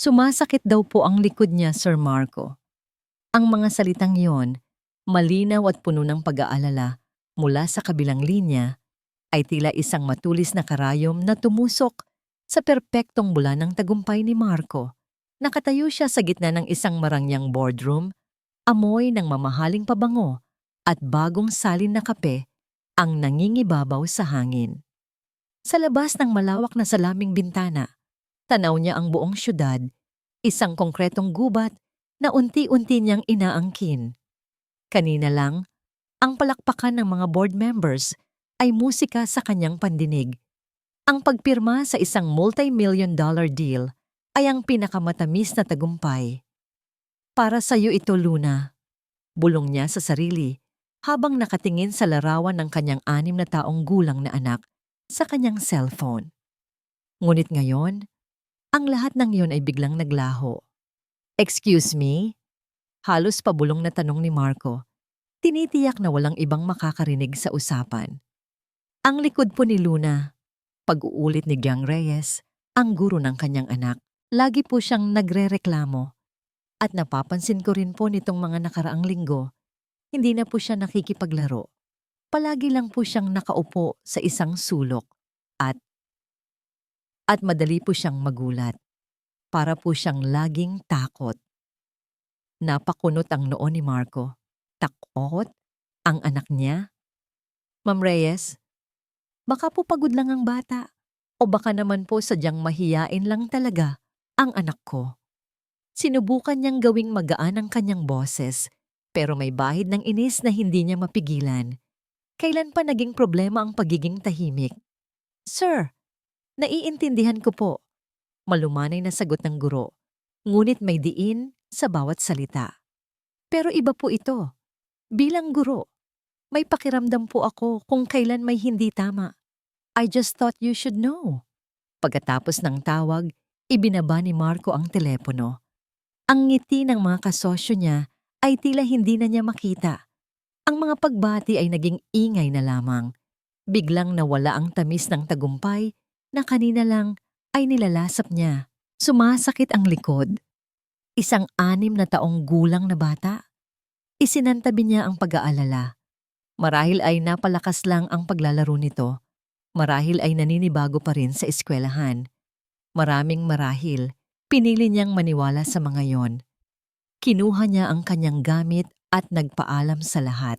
Sumasakit daw po ang likod niya, Sir Marco. Ang mga salitang yon, malinaw at puno ng pag-aalala mula sa kabilang linya, ay tila isang matulis na karayom na tumusok sa perpektong bula ng tagumpay ni Marco. Nakatayo siya sa gitna ng isang marangyang boardroom, amoy ng mamahaling pabango at bagong salin na kape ang nangingibabaw sa hangin. Sa labas ng malawak na salaming bintana, tanaw niya ang buong syudad, isang konkretong gubat na unti-unti niyang inaangkin. Kanina lang, ang palakpakan ng mga board members ay musika sa kanyang pandinig. Ang pagpirma sa isang multi-million-dollar deal ay ang pinakamatamis na tagumpay. Para sa iyo ito, Luna, bulong niya sa sarili habang nakatingin sa larawan ng kanyang 6 na taong gulang na anak sa kanyang cellphone. Ngunit ngayon, ang lahat ng iyon ay biglang naglaho. Excuse me? Halos pabulong na tanong ni Marco. Tinitiyak na walang ibang makakarinig sa usapan. Ang likod po ni Luna, pag-uulit ni Giang Reyes, ang guro ng kanyang anak. Lagi po siyang nagrereklamo. At napapansin ko rin po nitong mga nakaraang linggo, hindi na po siya nakikipaglaro. Palagi lang po siyang nakaupo sa isang sulok at madali po siyang magulat. Para po siyang laging takot. Napakunot ang noo ni Marco. Takot? Ang anak niya? Ma'am Reyes, baka po pagod lang ang bata. O baka naman po sadyang mahiyain lang talaga ang anak ko. Sinubukan niyang gawing magaan ang kanyang boses, pero may bahid ng inis na hindi niya mapigilan. Kailan pa naging problema ang pagiging tahimik? Sir, naiintindihan ko po. Malumanay na sagot ng guro, ngunit may diin sa bawat salita. Pero iba po ito. Bilang guro, may pakiramdam po ako kung kailan may hindi tama. I just thought you should know. Pagkatapos ng tawag, ibinaba ni Marco ang telepono. Ang ngiti ng mga kasosyo niya ay tila hindi na niya makita. Ang mga pagbati ay naging ingay na lamang. Biglang nawala ang tamis ng tagumpay na kanina lang ay nilalasap niya. Sumasakit ang likod. Isang 6 na taong gulang na bata. Isinantabi niya ang pag-aalala. Marahil ay napalakas lang ang paglalaro nito. Marahil ay naninibago pa rin sa eskwelahan. Maraming marahil, pinili niyang maniwala sa mga yon. Kinuha niya ang kanyang gamit at nagpaalam sa lahat.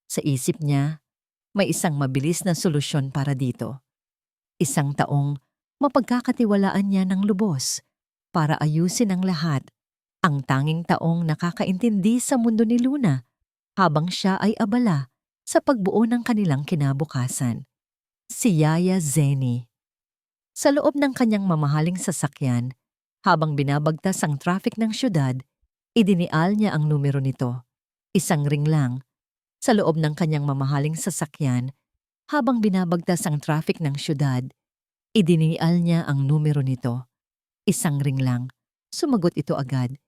Sa isip niya, may isang mabilis na solusyon para dito. Isang taong mapagkakatiwalaan niya ng lubos para ayusin ang lahat. Ang tanging taong nakakaintindi sa mundo ni Luna habang siya ay abala sa pagbuo ng kanilang kinabukasan. Si Yaya Zeni. Sa loob ng kanyang mamahaling sasakyan, habang binabagtas ang traffic ng syudad, idinial niya ang numero nito. Isang ring lang. Sa loob ng kanyang mamahaling sasakyan, habang binabagtas ang traffic ng syudad, idinial niya ang numero nito. Isang ring lang. Sumagot ito agad,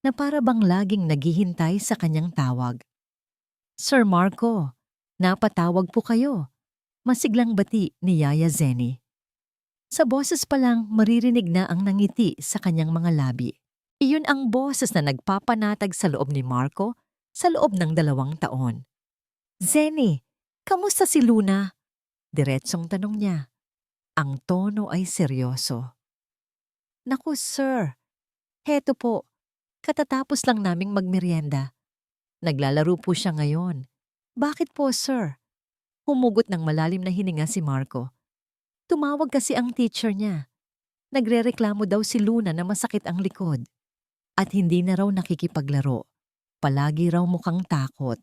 na para bang laging naghihintay sa kanyang tawag. Sir Marco, napatawag po kayo. Masiglang bati ni Yaya Zeni. Sa boses pa lang maririnig na ang nangiti sa kanyang mga labi. Iyon ang boses na nagpapanatag sa loob ni Marco sa loob ng 2 taon. Zeni, kamusta si Luna? Diretsong tanong niya. Ang tono ay seryoso. Naku sir, heto po, katatapos lang naming magmeryenda. Naglalaro po siya ngayon. Bakit po sir? Humugot ng malalim na hininga si Marco. Tumawag kasi ang teacher niya. Nagrereklamo daw si Luna na masakit ang likod. At hindi na raw nakikipaglaro. Palagi raw mukhang takot.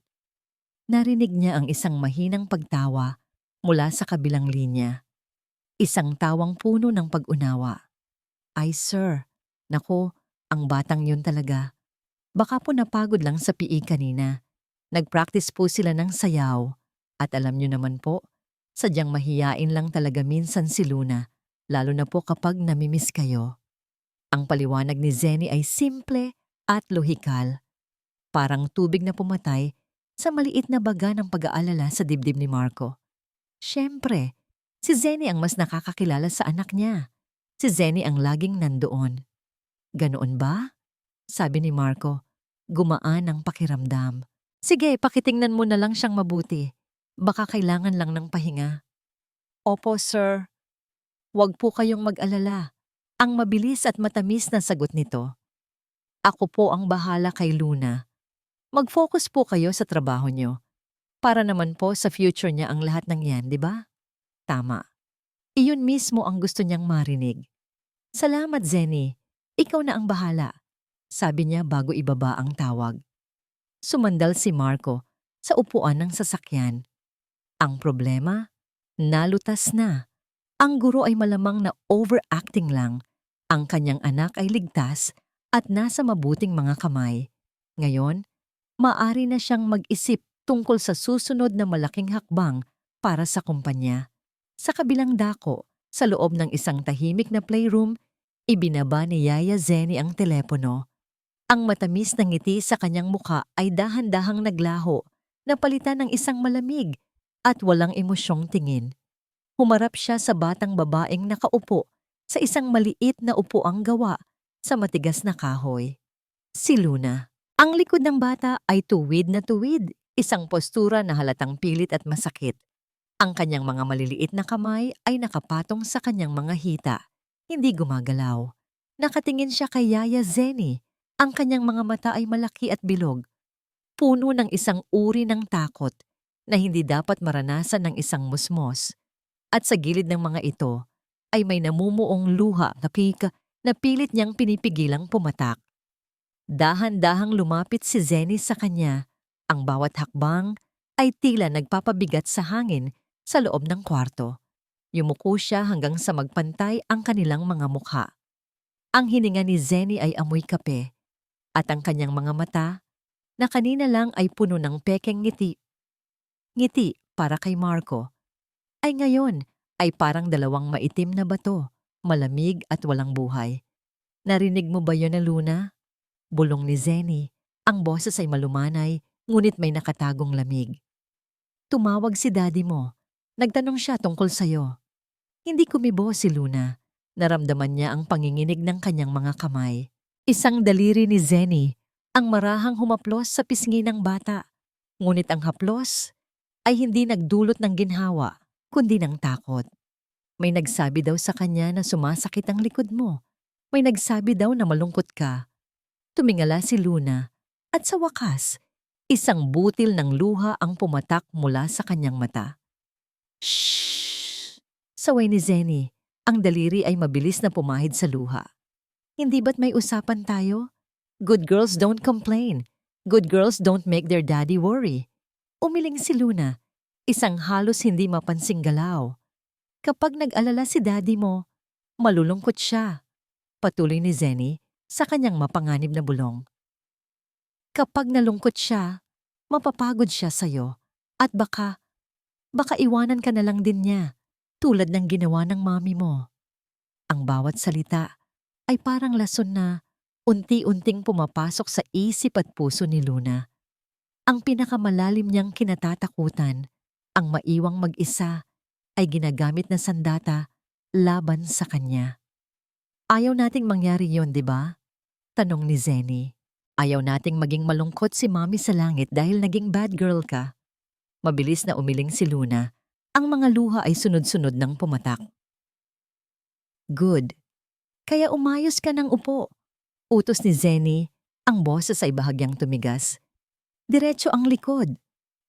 Narinig niya ang isang mahinang pagtawa mula sa kabilang linya. Isang tawang puno ng pag-unawa. Ay sir, naku, ang batang yun talaga. Baka po napagod lang sa PE kanina. Nag-practice po sila ng sayaw. At alam niyo naman po, sadyang mahiyain lang talaga minsan si Luna, lalo na po kapag namimiss kayo. Ang paliwanag ni Zeni ay simple at lohikal. Parang tubig na pumatay sa maliit na baga ng pag-aalala sa dibdib ni Marco. Siyempre, si Zeni ang mas nakakakilala sa anak niya. Si Zeni ang laging nandoon. Ganoon ba? Sabi ni Marco. Gumaan ang pakiramdam. Sige, pakitingnan mo na lang siyang mabuti. Baka kailangan lang ng pahinga. Opo, sir. Huwag po kayong mag-alala. Ang mabilis at matamis na sagot nito. Ako po ang bahala kay Luna. Mag-focus po kayo sa trabaho niyo. Para naman po sa future niya ang lahat ng yan, di ba? Tama. Iyon mismo ang gusto niyang marinig. Salamat, Zenny. Ikaw na ang bahala. Sabi niya bago ibaba ang tawag. Sumandal si Marco sa upuan ng sasakyan. Ang problema, nalutas na. Ang guro ay malamang na overacting lang. Ang kanyang anak ay ligtas at nasa mabuting mga kamay. Ngayon, maaari na siyang mag-isip tungkol sa susunod na malaking hakbang para sa kumpanya. Sa kabilang dako, sa loob ng isang tahimik na playroom, ibinaba ni Yaya Zenny ang telepono. Ang matamis na ngiti sa kanyang muka ay dahan-dahang naglaho, napalitan ng isang malamig at walang emosyong tingin. Humarap siya sa batang babaeng nakaupo sa isang maliit na upuang gawa sa matigas na kahoy. Si Luna. Ang likod ng bata ay tuwid na tuwid, isang postura na halatang pilit at masakit. Ang kanyang mga maliliit na kamay ay nakapatong sa kanyang mga hita, hindi gumagalaw. Nakatingin siya kay Yaya Zenny. Ang kanyang mga mata ay malaki at bilog, puno ng isang uri ng takot na hindi dapat maranasan ng isang musmos. At sa gilid ng mga ito ay may namumuong luha na pilit niyang pinipigilang pumatak. Dahan-dahang lumapit si Zenny sa kanya. Ang bawat hakbang ay tila nagpapabigat sa hangin sa loob ng kwarto. Yumuko siya hanggang sa magpantay ang kanilang mga mukha. Ang hininga ni Zenny ay amoy kape. At ang kanyang mga mata, na kanina lang ay puno ng pekeng ngiti para kay Marco, ay ngayon ay parang dalawang maitim na bato, malamig at walang buhay. Narinig mo ba yun na Luna? Bulong ni Zenny. Ang boses ay malumanay, ngunit may nakatagong lamig. Tumawag si daddy mo. Nagtanong siya tungkol sa'yo. Hindi kumibo si Luna. Naramdaman niya ang panginginig ng kanyang mga kamay. Isang daliri ni Zenny ang marahang humaplos sa pisngi ng bata. Ngunit ang haplos ay hindi nagdulot ng ginhawa, kundi ng takot. May nagsabi daw sa kanya na sumasakit ang likod mo. May nagsabi daw na malungkot ka. Tumingala si Luna at sa wakas, isang butil ng luha ang pumatak mula sa kanyang mata. Shhh! Saway ni Zenny, ang daliri ay mabilis na pumahid sa luha. Hindi ba't may usapan tayo? Good girls don't complain. Good girls don't make their daddy worry. Umiling si Luna, isang halos hindi mapansing galaw. Kapag nag-alala si daddy mo, malulungkot siya. Patuloy ni Zenny sa kanyang mapanganib na bulong. Kapag nalungkot siya, mapapagod siya sa'yo at baka iwanan ka na lang din niya tulad ng ginawa ng mami mo. Ang bawat salita ay parang lason na unti-unting pumapasok sa isip at puso ni Luna. Ang pinakamalalim niyang kinatatakutan, ang maiwang mag-isa, ay ginagamit na sandata laban sa kanya. Ayaw nating mangyari yon, di ba? Tanong ni Zenny. Ayaw nating maging malungkot si Mami sa langit dahil naging bad girl ka. Mabilis na umiling si Luna. Ang mga luha ay sunod-sunod ng pumatak. Good. Kaya umayos ka ng upo. Utos ni Zenny, ang boses ay bahagyang tumigas. Diretso ang likod.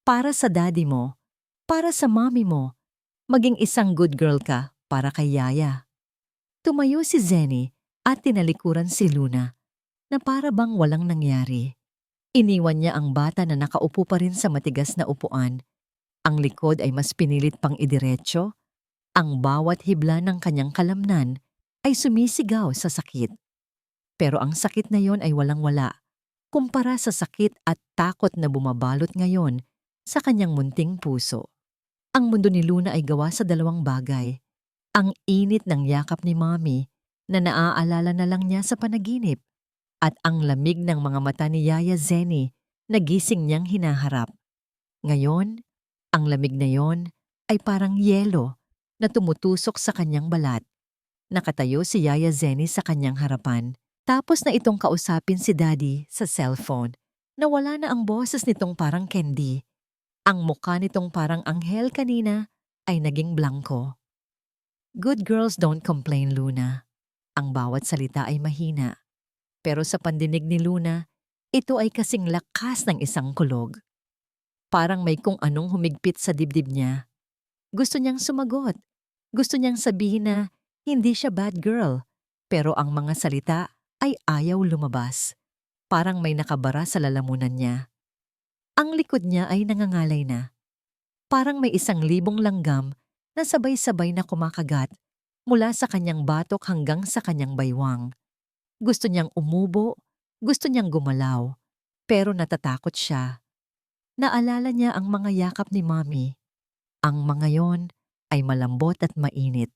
Para sa daddy mo, para sa mami mo, maging isang good girl ka para kay Yaya. Tumayo si Zenny at tinalikuran si Luna na para bang walang nangyari. Iniwan niya ang bata na nakaupo pa rin sa matigas na upuan. Ang likod ay mas pinilit pang idiretso. Ang bawat hibla ng kanyang kalamnan ay sumisigaw sa sakit. Pero ang sakit na yon ay walang-wala kumpara sa sakit at takot na bumabalot ngayon sa kanyang munting puso. Ang mundo ni Luna ay gawa sa dalawang bagay. Ang init ng yakap ni Mommy na naaalala na lang niya sa panaginip at ang lamig ng mga mata ni Yaya Zenny na gising niyang hinaharap. Ngayon, ang lamig na yon ay parang yelo na tumutusok sa kanyang balat. Nakatayo si Yaya Zenny sa kanyang harapan. Tapos na itong kausapin si Daddy sa cellphone. Nawala na ang boses nitong parang candy. Ang mukha nitong parang anghel kanina ay naging blanco. Good girls don't complain, Luna. Ang bawat salita ay mahina. Pero sa pandinig ni Luna, ito ay kasing lakas ng isang kulog. Parang may kung anong humigpit sa dibdib niya. Gusto niyang sumagot. Gusto niyang sabihin na hindi siya bad girl. Pero ang mga salita ay ayaw lumabas. Parang may nakabara sa lalamunan niya. Ang likod niya ay nangangalay na. Parang may 1,000 langgam na sabay-sabay na kumakagat mula sa kanyang batok hanggang sa kanyang baywang. Gusto niyang umubo, gusto niyang gumalaw, pero natatakot siya. Naalala niya ang mga yakap ni Mommy. Ang mga yon ay malambot at mainit.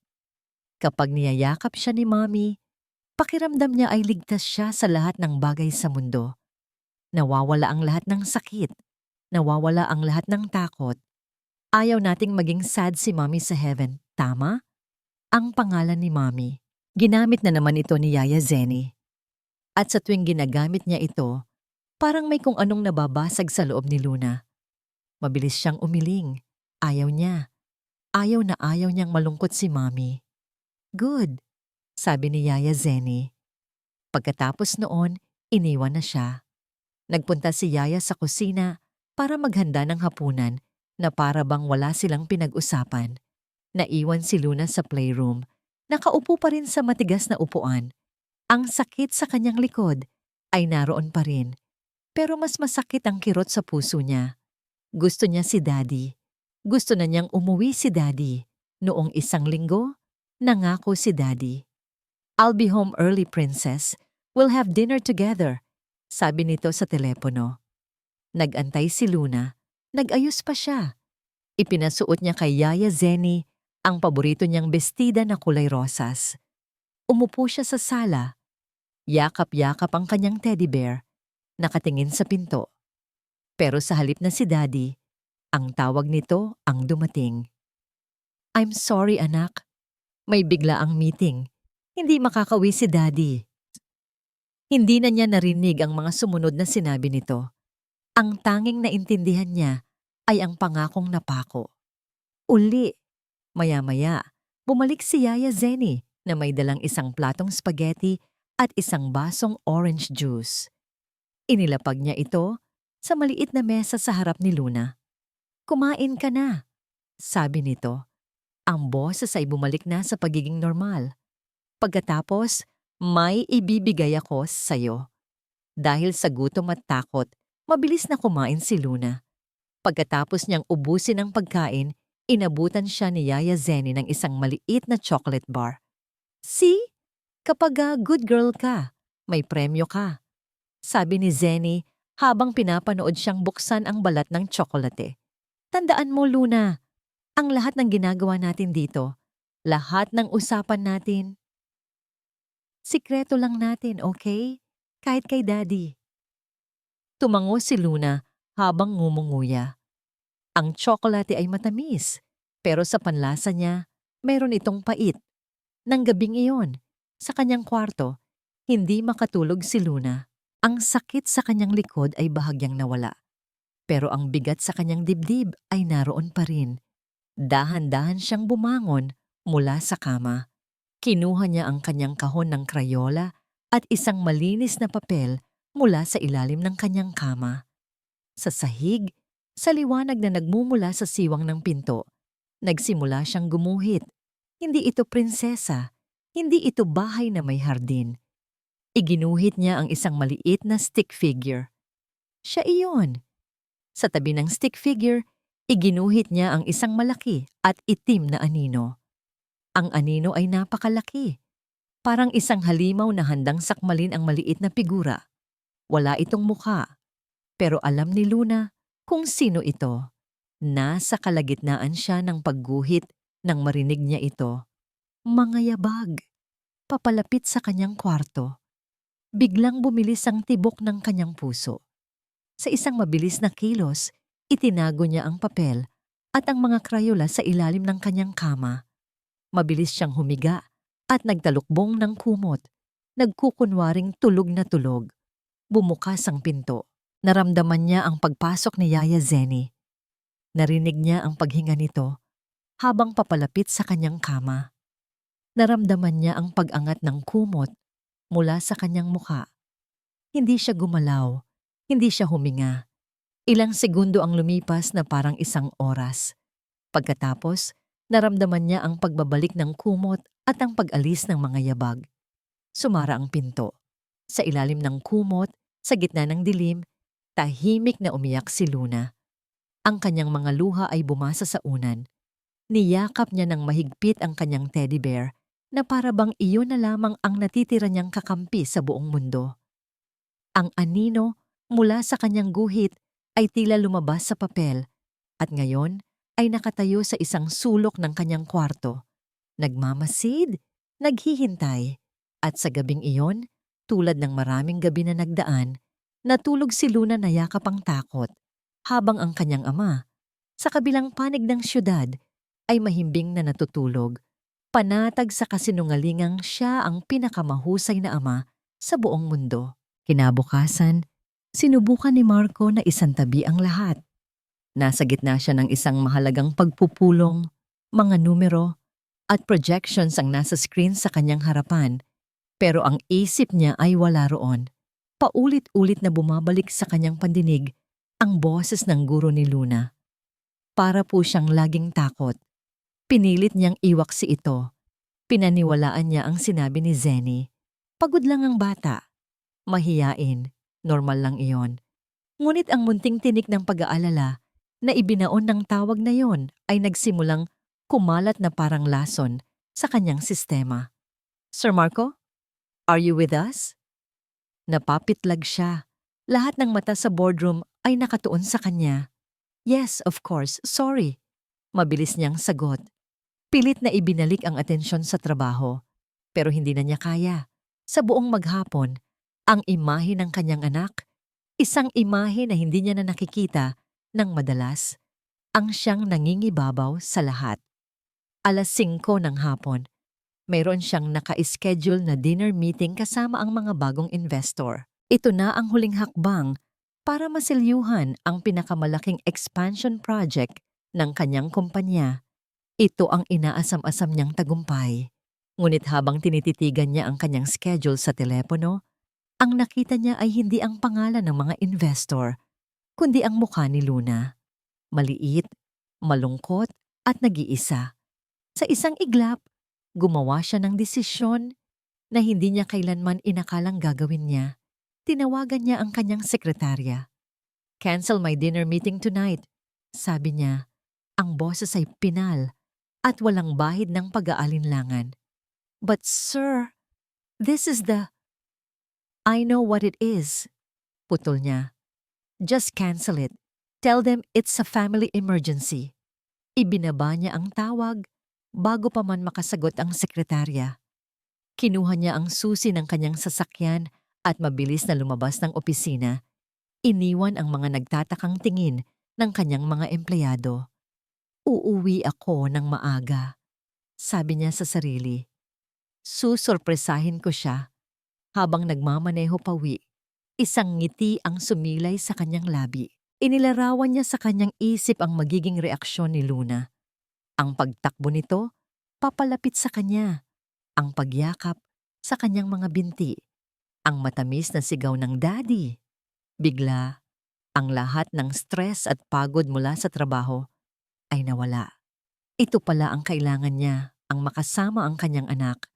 Kapag niyayakap siya ni Mommy, pakiramdam niya ay ligtas siya sa lahat ng bagay sa mundo. Nawawala ang lahat ng sakit. Nawawala ang lahat ng takot. Ayaw nating maging sad si Mommy sa heaven, tama? Ang pangalan ni Mommy. Ginamit na naman ito ni Yaya Zenny. At sa tuwing ginagamit niya ito, parang may kung anong nababasag sa loob ni Luna. Mabilis siyang umiling. Ayaw niya. Ayaw na ayaw niyang malungkot si Mommy. Good, sabi ni Yaya Zenny. Pagkatapos noon, iniwan na siya. Nagpunta si Yaya sa kusina para maghanda ng hapunan na para bang wala silang pinag-usapan. Naiwan si Luna sa playroom. Nakaupo pa rin sa matigas na upuan. Ang sakit sa kanyang likod ay naroon pa rin. Pero mas masakit ang kirot sa puso niya. Gusto niya si Daddy. Gusto na niyang umuwi si Daddy. Noong 1 linggo, nangako si Daddy. I'll be home early, princess. We'll have dinner together, sabi nito sa telepono. Nagantay si Luna. Nag-ayos pa siya. Ipinasuot niya kay Yaya Zenny ang paborito niyang bestida na kulay rosas. Umupo siya sa sala. Yakap-yakap ang kanyang teddy bear. Nakatingin sa pinto. Pero sa halip na si Daddy, ang tawag nito ang dumating. I'm sorry, anak. May bigla ang meeting. Hindi makakauwi si Daddy. Hindi na niya narinig ang mga sumunod na sinabi nito. Ang tanging naintindihan niya ay ang pangakong napako. Uli. Maya-maya, bumalik si Yaya Zenny na may dalang 1 platong spaghetti at 1 basong orange juice. Inilapag niya ito sa maliit na mesa sa harap ni Luna. Kumain ka na, sabi nito. Ang boses ay bumalik na sa pagiging normal. Pagkatapos, may ibibigay ako sa'yo. Dahil sa gutom at takot, mabilis na kumain si Luna. Pagkatapos niyang ubusin ang pagkain, inabutan siya ni Yaya Zenny ng 1 maliit na chocolate bar. See? Kapag good girl ka, may premyo ka, sabi ni Zenny habang pinapanood siyang buksan ang balat ng tsokolate. Tandaan mo, Luna, ang lahat ng ginagawa natin dito, lahat ng usapan natin, sikreto lang natin, okay? Kahit kay Daddy. Tumango si Luna habang ngumunguya. Ang tsokolate ay matamis, pero sa panlasa niya, mayroon itong pait. Nang gabing iyon, sa kanyang kwarto, hindi makatulog si Luna. Ang sakit sa kanyang likod ay bahagyang nawala. Pero ang bigat sa kanyang dibdib ay naroon pa rin. Dahan-dahan siyang bumangon mula sa kama. Kinuha niya ang kanyang kahon ng Crayola at 1 malinis na papel mula sa ilalim ng kanyang kama. Sa sahig, sa liwanag na nagmumula sa siwang ng pinto, nagsimula siyang gumuhit. Hindi ito prinsesa, hindi ito bahay na may hardin. Iginuhit niya ang 1 maliit na stick figure. Siya iyon. Sa tabi ng stick figure, iginuhit niya ang 1 malaki at itim na anino. Ang anino ay napakalaki. Parang 1 halimaw na handang sakmalin ang maliit na figura. Wala itong mukha. Pero alam ni Luna kung sino ito. Nasa kalagitnaan siya ng pagguhit nang marinig niya ito. Mangayabag. Papalapit sa kanyang kwarto. Biglang bumilis ang tibok ng kanyang puso. Sa 1 mabilis na kilos, itinago niya ang papel at ang mga Crayola sa ilalim ng kanyang kama. Mabilis siyang humiga at nagtalukbong ng kumot. nagkukunwaring tulog na tulog. Bumukas ang pinto. Naramdaman niya ang pagpasok ni Yaya Zenny. Narinig niya ang paghinga nito habang papalapit sa kanyang kama. Naramdaman niya ang pag-angat ng kumot mula sa kanyang muka. Hindi siya gumalaw, hindi siya huminga. Ilang segundo ang lumipas na parang isang oras. Pagkatapos, naramdaman niya ang pagbabalik ng kumot at ang pag-alis ng mga yabag. Sumara ang pinto. Sa ilalim ng kumot, sa gitna ng dilim, tahimik na umiyak si Luna. Ang kanyang mga luha ay bumasa sa unan. Niyakap niya ng mahigpit ang kanyang teddy bear na para bang iyon na lamang ang natitira niyang kakampi sa buong mundo. Ang anino mula sa kanyang guhit ay tila lumabas sa papel at ngayon ay nakatayo sa isang sulok ng kanyang kwarto. Nagmamasid, naghihintay, at sa gabing iyon, tulad ng maraming gabi na nagdaan, natulog si Luna na yakap ang takot, habang ang kanyang ama, sa kabilang panig ng syudad, ay mahimbing na natutulog, panatag sa kasinungalingang siya ang pinakamahusay na ama sa buong mundo. Kinabukasan, sinubukan ni Marco na isantabi ang lahat. Nasa gitna siya ng isang mahalagang pagpupulong, mga numero, at projections ang nasa screen sa kanyang harapan, pero ang isip niya ay wala roon. Paulit-ulit na bumabalik sa kanyang pandinig ang boses ng guro ni Luna. Para po siyang laging takot. Pinilit niyang iwaksi ito. Pinaniwalaan niya ang sinabi ni Zenny. Pagod lang ang bata. Mahiyain. Normal lang iyon. Ngunit ang munting tinik ng pag-aalala na ibinaon ng tawag na yon ay nagsimulang kumalat na parang lason sa kanyang sistema. Sir Marco, are you with us? Napapitlag siya. Lahat ng mata sa boardroom ay nakatuon sa kanya. Yes, of course. Sorry. Mabilis niyang sagot. Pilit na ibinalik ang atensyon sa trabaho. Pero hindi na niya kaya. Sa buong maghapon, ang imahe ng kanyang anak, isang imahe na hindi niya na nakikita ng madalas, ang siyang nangingibabaw sa lahat. 5:00 ng hapon, mayroon siyang naka-schedule na dinner meeting kasama ang mga bagong investor. Ito na ang huling hakbang para masilyuhan ang pinakamalaking expansion project ng kanyang kumpanya. Ito ang inaasam-asam niyang tagumpay. Ngunit habang tinititigan niya ang kanyang schedule sa telepono, ang nakita niya ay hindi ang pangalan ng mga investor, kundi ang mukha ni Luna. Maliit, malungkot at nag-iisa. Sa isang iglap, gumawa siya ng desisyon na hindi niya kailanman inakalang gagawin niya. Tinawagan niya ang kanyang sekretarya. Cancel my dinner meeting tonight, sabi niya. Ang boses ay pinal at walang bahid ng pag-aalinlangan. But sir, this is the... I know what it is, putol niya. Just cancel it. Tell them it's a family emergency. Ibinaba niya ang tawag bago pa man makasagot ang sekretarya. Kinuha niya ang susi ng kanyang sasakyan at mabilis na lumabas ng opisina. Iniwan ang mga nagtatakang tingin ng kanyang mga empleyado. Uuwi ako ng maaga, sabi niya sa sarili. Susurpresahin ko siya. Habang nagmamaneho pawi, isang ngiti ang sumilay sa kanyang labi. Inilarawan niya sa kanyang isip ang magiging reaksyon ni Luna. Ang pagtakbo nito, papalapit sa kanya. Ang pagyakap sa kanyang mga binti. Ang matamis na sigaw ng daddy. Bigla, ang lahat ng stress at pagod mula sa trabaho ay nawala. Ito pala ang kailangan niya, ang makasama ang kanyang anak.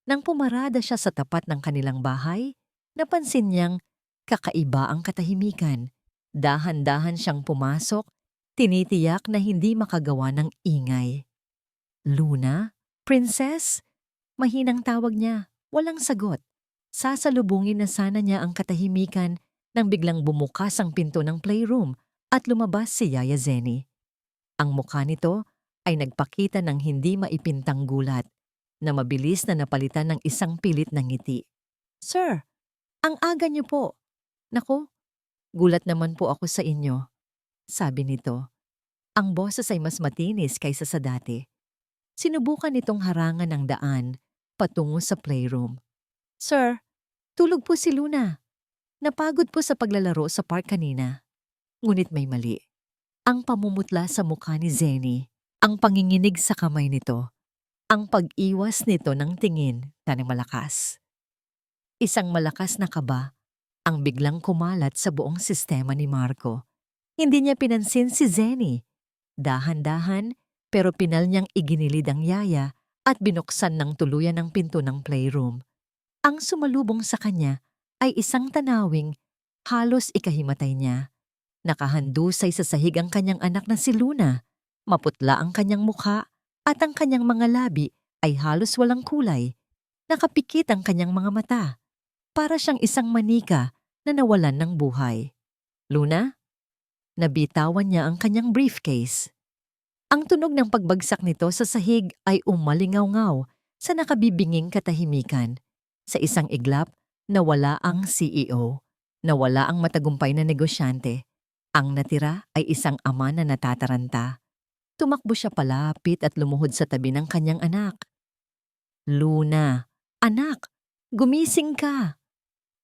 Nang pumarada siya sa tapat ng kanilang bahay, napansin niyang kakaiba ang katahimikan. Dahan-dahan siyang pumasok, tinitiyak na hindi makagawa ng ingay. Luna? Princess? Mahinang tawag niya, walang sagot. Sasalubungin na sana niya ang katahimikan nang biglang bumukas ang pinto ng playroom at lumabas si Yaya Zenny. Ang mukha nito ay nagpakita ng hindi maipintang gulat na mabilis na napalitan ng isang pilit na ngiti. Sir, ang aga niyo po. Naku, gulat naman po ako sa inyo, sabi nito. Ang boses ay mas matinis kaysa sa dati. Sinubukan nitong harangan ng daan patungo sa playroom. Sir, Tulog po si Luna. Napagod po sa paglalaro sa park kanina. Ngunit may mali. Ang pamumutla sa mukha ni Zenny, ang panginginig sa kamay nito, ang pag-iwas nito ng tingin na malakas. Isang malakas na kaba ang biglang kumalat sa buong sistema ni Marco. Hindi niya pinansin si Zenny. Dahan-dahan pero pinal niyang iginilid ang yaya at binuksan ng tuluyan ang pinto ng playroom. Ang sumalubong sa kanya ay isang tanawing halos ikahimatay niya. Nakahandusay sa sahig ang kanyang anak na si Luna. Maputla ang kanyang mukha at ang kanyang mga labi ay halos walang kulay. Nakapikit ang kanyang mga mata. Para siyang isang manika na nawalan ng buhay. Luna? Nabitawan niya ang kanyang briefcase. Ang tunog ng pagbagsak nito sa sahig ay umalingaw-ngaw sa nakabibinging katahimikan. Sa isang iglap, nawala ang CEO. Nawala ang matagumpay na negosyante. Ang natira ay isang ama na natataranta. Tumakbo siya palapit at lumuhod sa tabi ng kanyang anak. Luna, anak, gumising ka!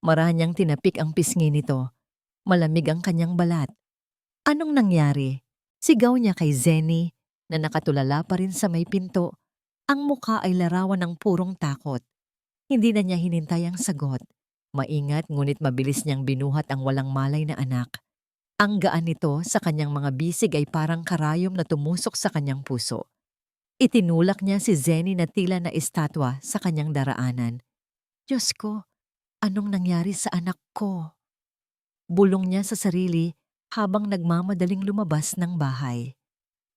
Maranyang tinapik ang pisngi nito. Malamig ang kanyang balat. Anong nangyari? Sigaw niya kay Zenny na nakatulala pa rin sa may pinto. Ang mukha ay larawan ng purong takot. Hindi na niya hinintay ang sagot. Maingat ngunit mabilis niyang binuhat ang walang malay na anak. Ang gaan nito sa kanyang mga bisig ay parang karayom na tumusok sa kanyang puso. Itinulak niya si Zenny na tila na estatwa sa kanyang daraanan. Diyos ko, anong nangyari sa anak ko? Bulong niya sa sarili habang nagmamadaling lumabas ng bahay.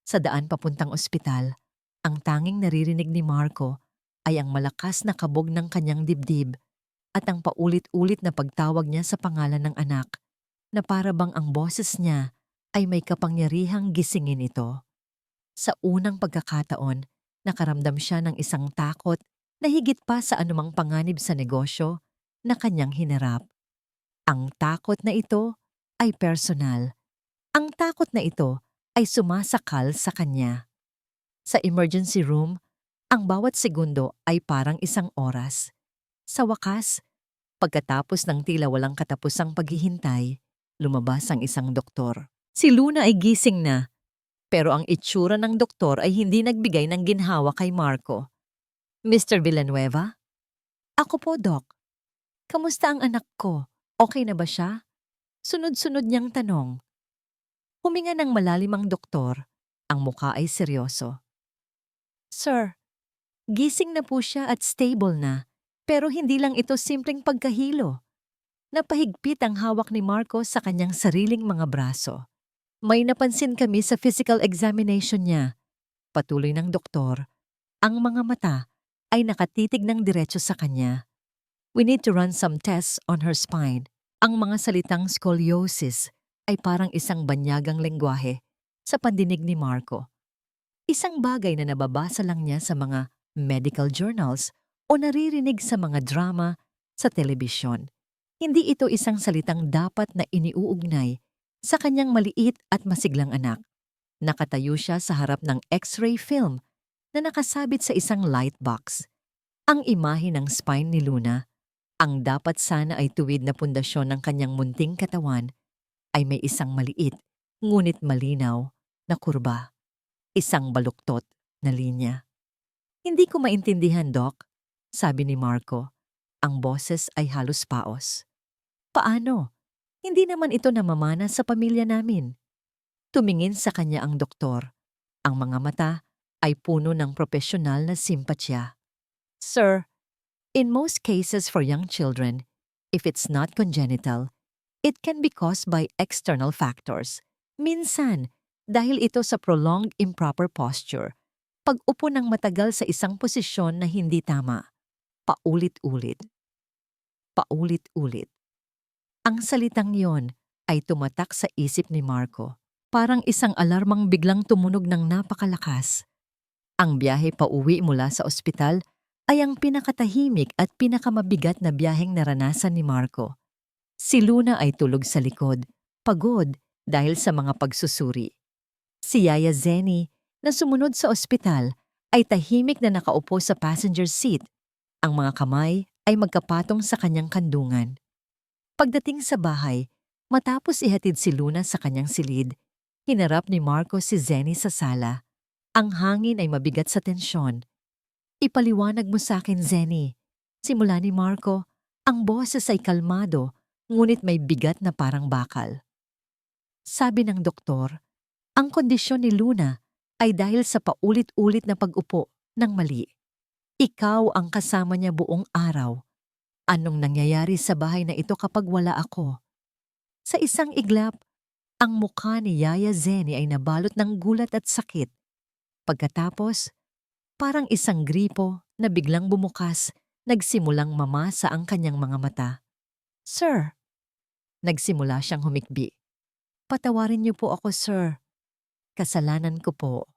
Sa daan papuntang ospital, ang tanging naririnig ni Marco ay ang malakas na kabog ng kanyang dibdib at ang paulit-ulit na pagtawag niya sa pangalan ng anak na para bang ang boses niya ay may kapangyarihang gisingin ito. Sa unang pagkakataon, nakaramdam siya ng isang takot na higit pa sa anumang panganib sa negosyo na kanyang hinarap. Ang takot na ito ay personal. Ang takot na ito ay sumasakal sa kanya. Sa emergency room, ang bawat segundo ay parang isang oras. Sa wakas, pagkatapos ng tila walang katapusang paghihintay, lumabas ang isang doktor. Si Luna ay gising na, pero ang itsura ng doktor ay hindi nagbigay ng ginhawa kay Marco. Mr. Villanueva? Ako po, Doc. Kamusta ang anak ko? Okay na ba siya? Sunod-sunod niyang tanong. Huminga ng malalim ang doktor. Ang mukha ay seryoso. Sir, gising na po siya at stable na, pero hindi lang ito simpleng pagkahilo. Napahigpit ang hawak ni Marco sa kanyang sariling mga braso. May napansin kami sa physical examination niya. Patuloy ng doktor, ang mga mata ay nakatitig ng diretso sa kanya. We need to run some tests on her spine. Ang mga salitang scoliosis ay parang isang banyagang lengguwahe sa pandinig ni Marco. Isang bagay na nababasa lang niya sa mga medical journals o naririnig sa mga drama sa telebisyon. Hindi ito isang salitang dapat na iniuugnay sa kanyang maliit at masiglang anak. Nakatayo siya sa harap ng X-ray film na nakasabit sa isang light box. Ang imahe ng spine ni Luna, ang dapat sana ay tuwid na pundasyon ng kanyang munting katawan, ay may isang maliit, ngunit malinaw na kurba. Isang baluktot na linya. Hindi ko maintindihan, Doc, sabi ni Marco. Ang boses ay halos paos. Paano? Hindi naman ito namamana sa pamilya namin. Tumingin sa kanya ang doktor. Ang mga mata ay puno ng propesyonal na simpatya. Sir, in most cases for young children, if it's not congenital, it can be caused by external factors. Minsan, dahil ito sa prolonged improper posture, pag-upo ng matagal sa isang posisyon na hindi tama, paulit-ulit. Paulit-ulit. Ang salitang yon ay tumatak sa isip ni Marco. Parang isang alarmang biglang tumunog ng napakalakas. Ang biyahe pauwi mula sa ospital ay ang pinakatahimik at pinakamabigat na biyaheng naranasan ni Marco. Si Luna ay tulog sa likod, pagod dahil sa mga pagsusuri. Si Yaya Zenny, na sumunod sa ospital, ay tahimik na nakaupo sa passenger seat, ang mga kamay ay magkapatong sa kanyang kandungan. Pagdating sa bahay, matapos ihatid si Luna sa kanyang silid, hinarap ni Marco si Zenny sa sala. Ang hangin ay mabigat sa tensyon. "Ipaliwanag mo sa akin, Zenny." Simula ni Marco, ang boses ay kalmado, ngunit may bigat na parang bakal. Sabi ng doktor, ang kondisyon ni Luna ay dahil sa paulit-ulit na pag-upo ng mali. Ikaw ang kasama niya buong araw. Anong nangyayari sa bahay na ito kapag wala ako? Sa isang iglap, ang mukha ni Yaya Zenny ay nabalot ng gulat at sakit. Pagkatapos, parang isang gripo na biglang bumukas, nagsimulang mamasa ang kanyang mga mata. "Sir," nagsimula siyang humikbi. "Patawarin niyo po ako, sir. Kasalanan ko po."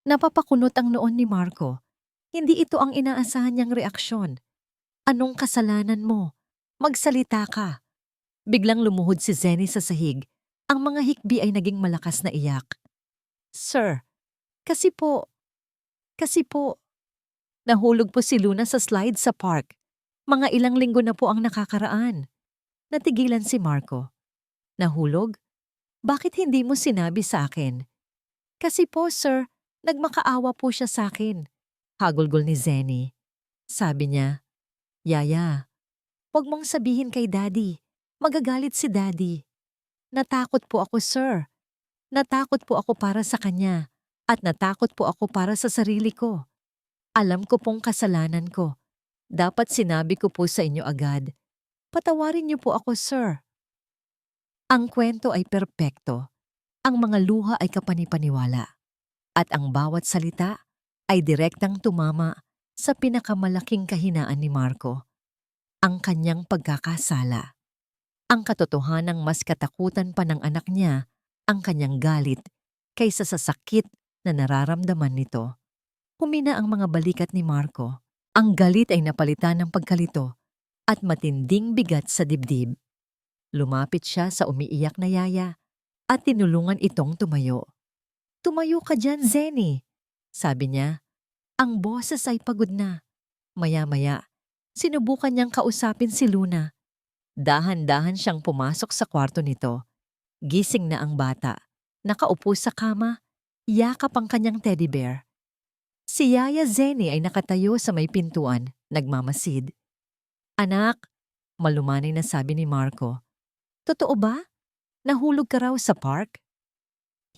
Napapakunot ang noon ni Marco. Hindi ito ang inaasahan niyang reaksyon. "Anong kasalanan mo? Magsalita ka." Biglang lumuhod si Zenny sa sahig. Ang mga hikbi ay naging malakas na iyak. "Sir, kasi po, nahulog po si Luna sa slide sa park. Mga ilang linggo na po ang nakakaraan." Natigilan si Marco. "Nahulog? Bakit hindi mo sinabi sa akin?" "Kasi po, sir, nagmakaawa po siya sa akin." Hagulgol ni Zenny. Sabi niya, "Yaya, huwag mong sabihin kay Daddy. Magagalit si Daddy." "Natakot po ako, sir. Natakot po ako para sa kanya. At natakot po ako para sa sarili ko. Alam ko pong kasalanan ko. Dapat sinabi ko po sa inyo agad. Patawarin niyo po ako, sir." Ang kwento ay perpekto. Ang mga luha ay kapanipaniwala. At ang bawat salita ay direktang tumama sa pinakamalaking kahinaan ni Marco. Ang kanyang pagkakasala. Ang katotohanang mas katakutan pa ng anak niya ang kanyang galit kaysa sa sakit na nararamdaman nito. Humina ang mga balikat ni Marco. Ang galit ay napalitan ng pagkalito at matinding bigat sa dibdib. Lumapit siya sa umiiyak na Yaya at tinulungan itong tumayo. "Tumayo ka dyan, Zenny," sabi niya. Ang boses ay pagod na. Maya-maya, sinubukan niyang kausapin si Luna. Dahan-dahan siyang pumasok sa kwarto nito. Gising na ang bata. Nakaupo sa kama, yakap ang kanyang teddy bear. Si Yaya Zenny ay nakatayo sa may pintuan, nagmamasid. "Anak," malumanay na sabi ni Marco. "Totoo ba? Nahulog ka raw sa park?"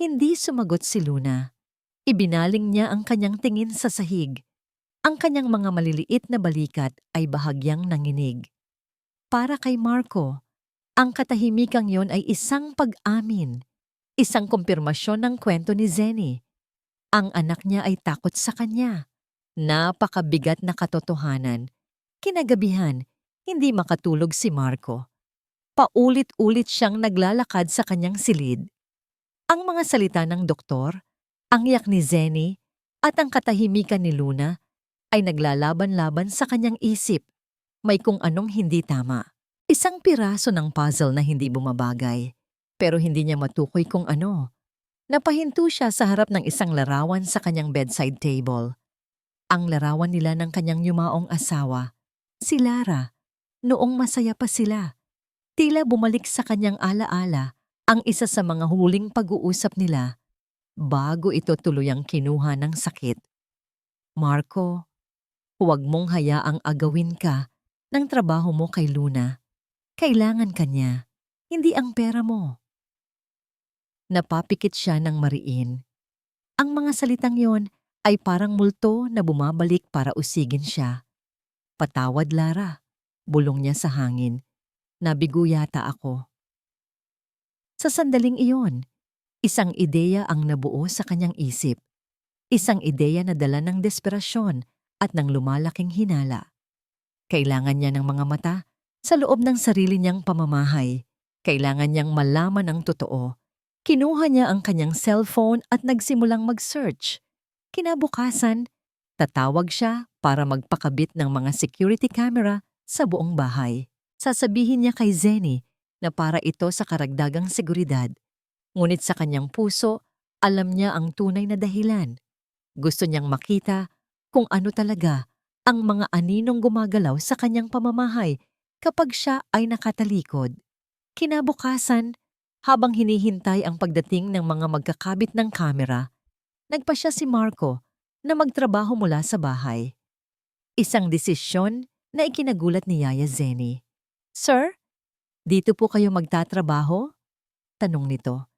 Hindi sumagot si Luna. Ibinaling niya ang kanyang tingin sa sahig. Ang kanyang mga maliliit na balikat ay bahagyang nanginig. Para kay Marco, ang katahimikang yon ay isang pag-amin, isang kumpirmasyon ng kwento ni Zenny. Ang anak niya ay takot sa kanya. Napakabigat na katotohanan. Kinagabihan, hindi makatulog si Marco. Paulit-ulit siyang naglalakad sa kanyang silid. Ang mga salita ng doktor, ang iyak ni Zenny, at ang katahimikan ni Luna ay naglalaban-laban sa kanyang isip. May kung anong hindi tama. Isang piraso ng puzzle na hindi bumabagay, pero hindi niya matukoy kung ano. Napahinto siya sa harap ng isang larawan sa kanyang bedside table. Ang larawan nila ng kanyang yumaong asawa, si Lara, noong masaya pa sila. Tila bumalik sa kanyang alaala ang isa sa mga huling pag-uusap nila bago ito tuluyang kinuha ng sakit. "Marco, huwag mong hayaang agawin ka ng trabaho mo kay Luna. Kailangan ka niya, hindi ang pera mo." Napapikit siya ng mariin. Ang mga salitang yon ay parang multo na bumabalik para usigin siya. "Patawad, Lara," bulong niya sa hangin. "Nabigo yata ako." Sa sandaling iyon, isang ideya ang nabuo sa kanyang isip. Isang ideya na dala ng desperasyon at ng lumalaking hinala. Kailangan niya ng mga mata sa loob ng sarili niyang pamamahay. Kailangan niyang malaman ang totoo. Kinuha niya ang kanyang cellphone at nagsimulang mag-search. Kinabukasan, tatawag siya para magpakabit ng mga security camera sa buong bahay. Sasabihin niya kay Zenny na para ito sa karagdagang seguridad. Ngunit sa kanyang puso, alam niya ang tunay na dahilan. Gusto niyang makita kung ano talaga ang mga aninong gumagalaw sa kanyang pamamahay kapag siya ay nakatalikod. Kinabukasan, habang hinihintay ang pagdating ng mga magkakabit ng kamera, nagpasya si Marco na magtrabaho mula sa bahay. Isang desisyon na ikinagulat ni Yaya Zenny. "Sir, dito po kayo magtatrabaho?" tanong nito.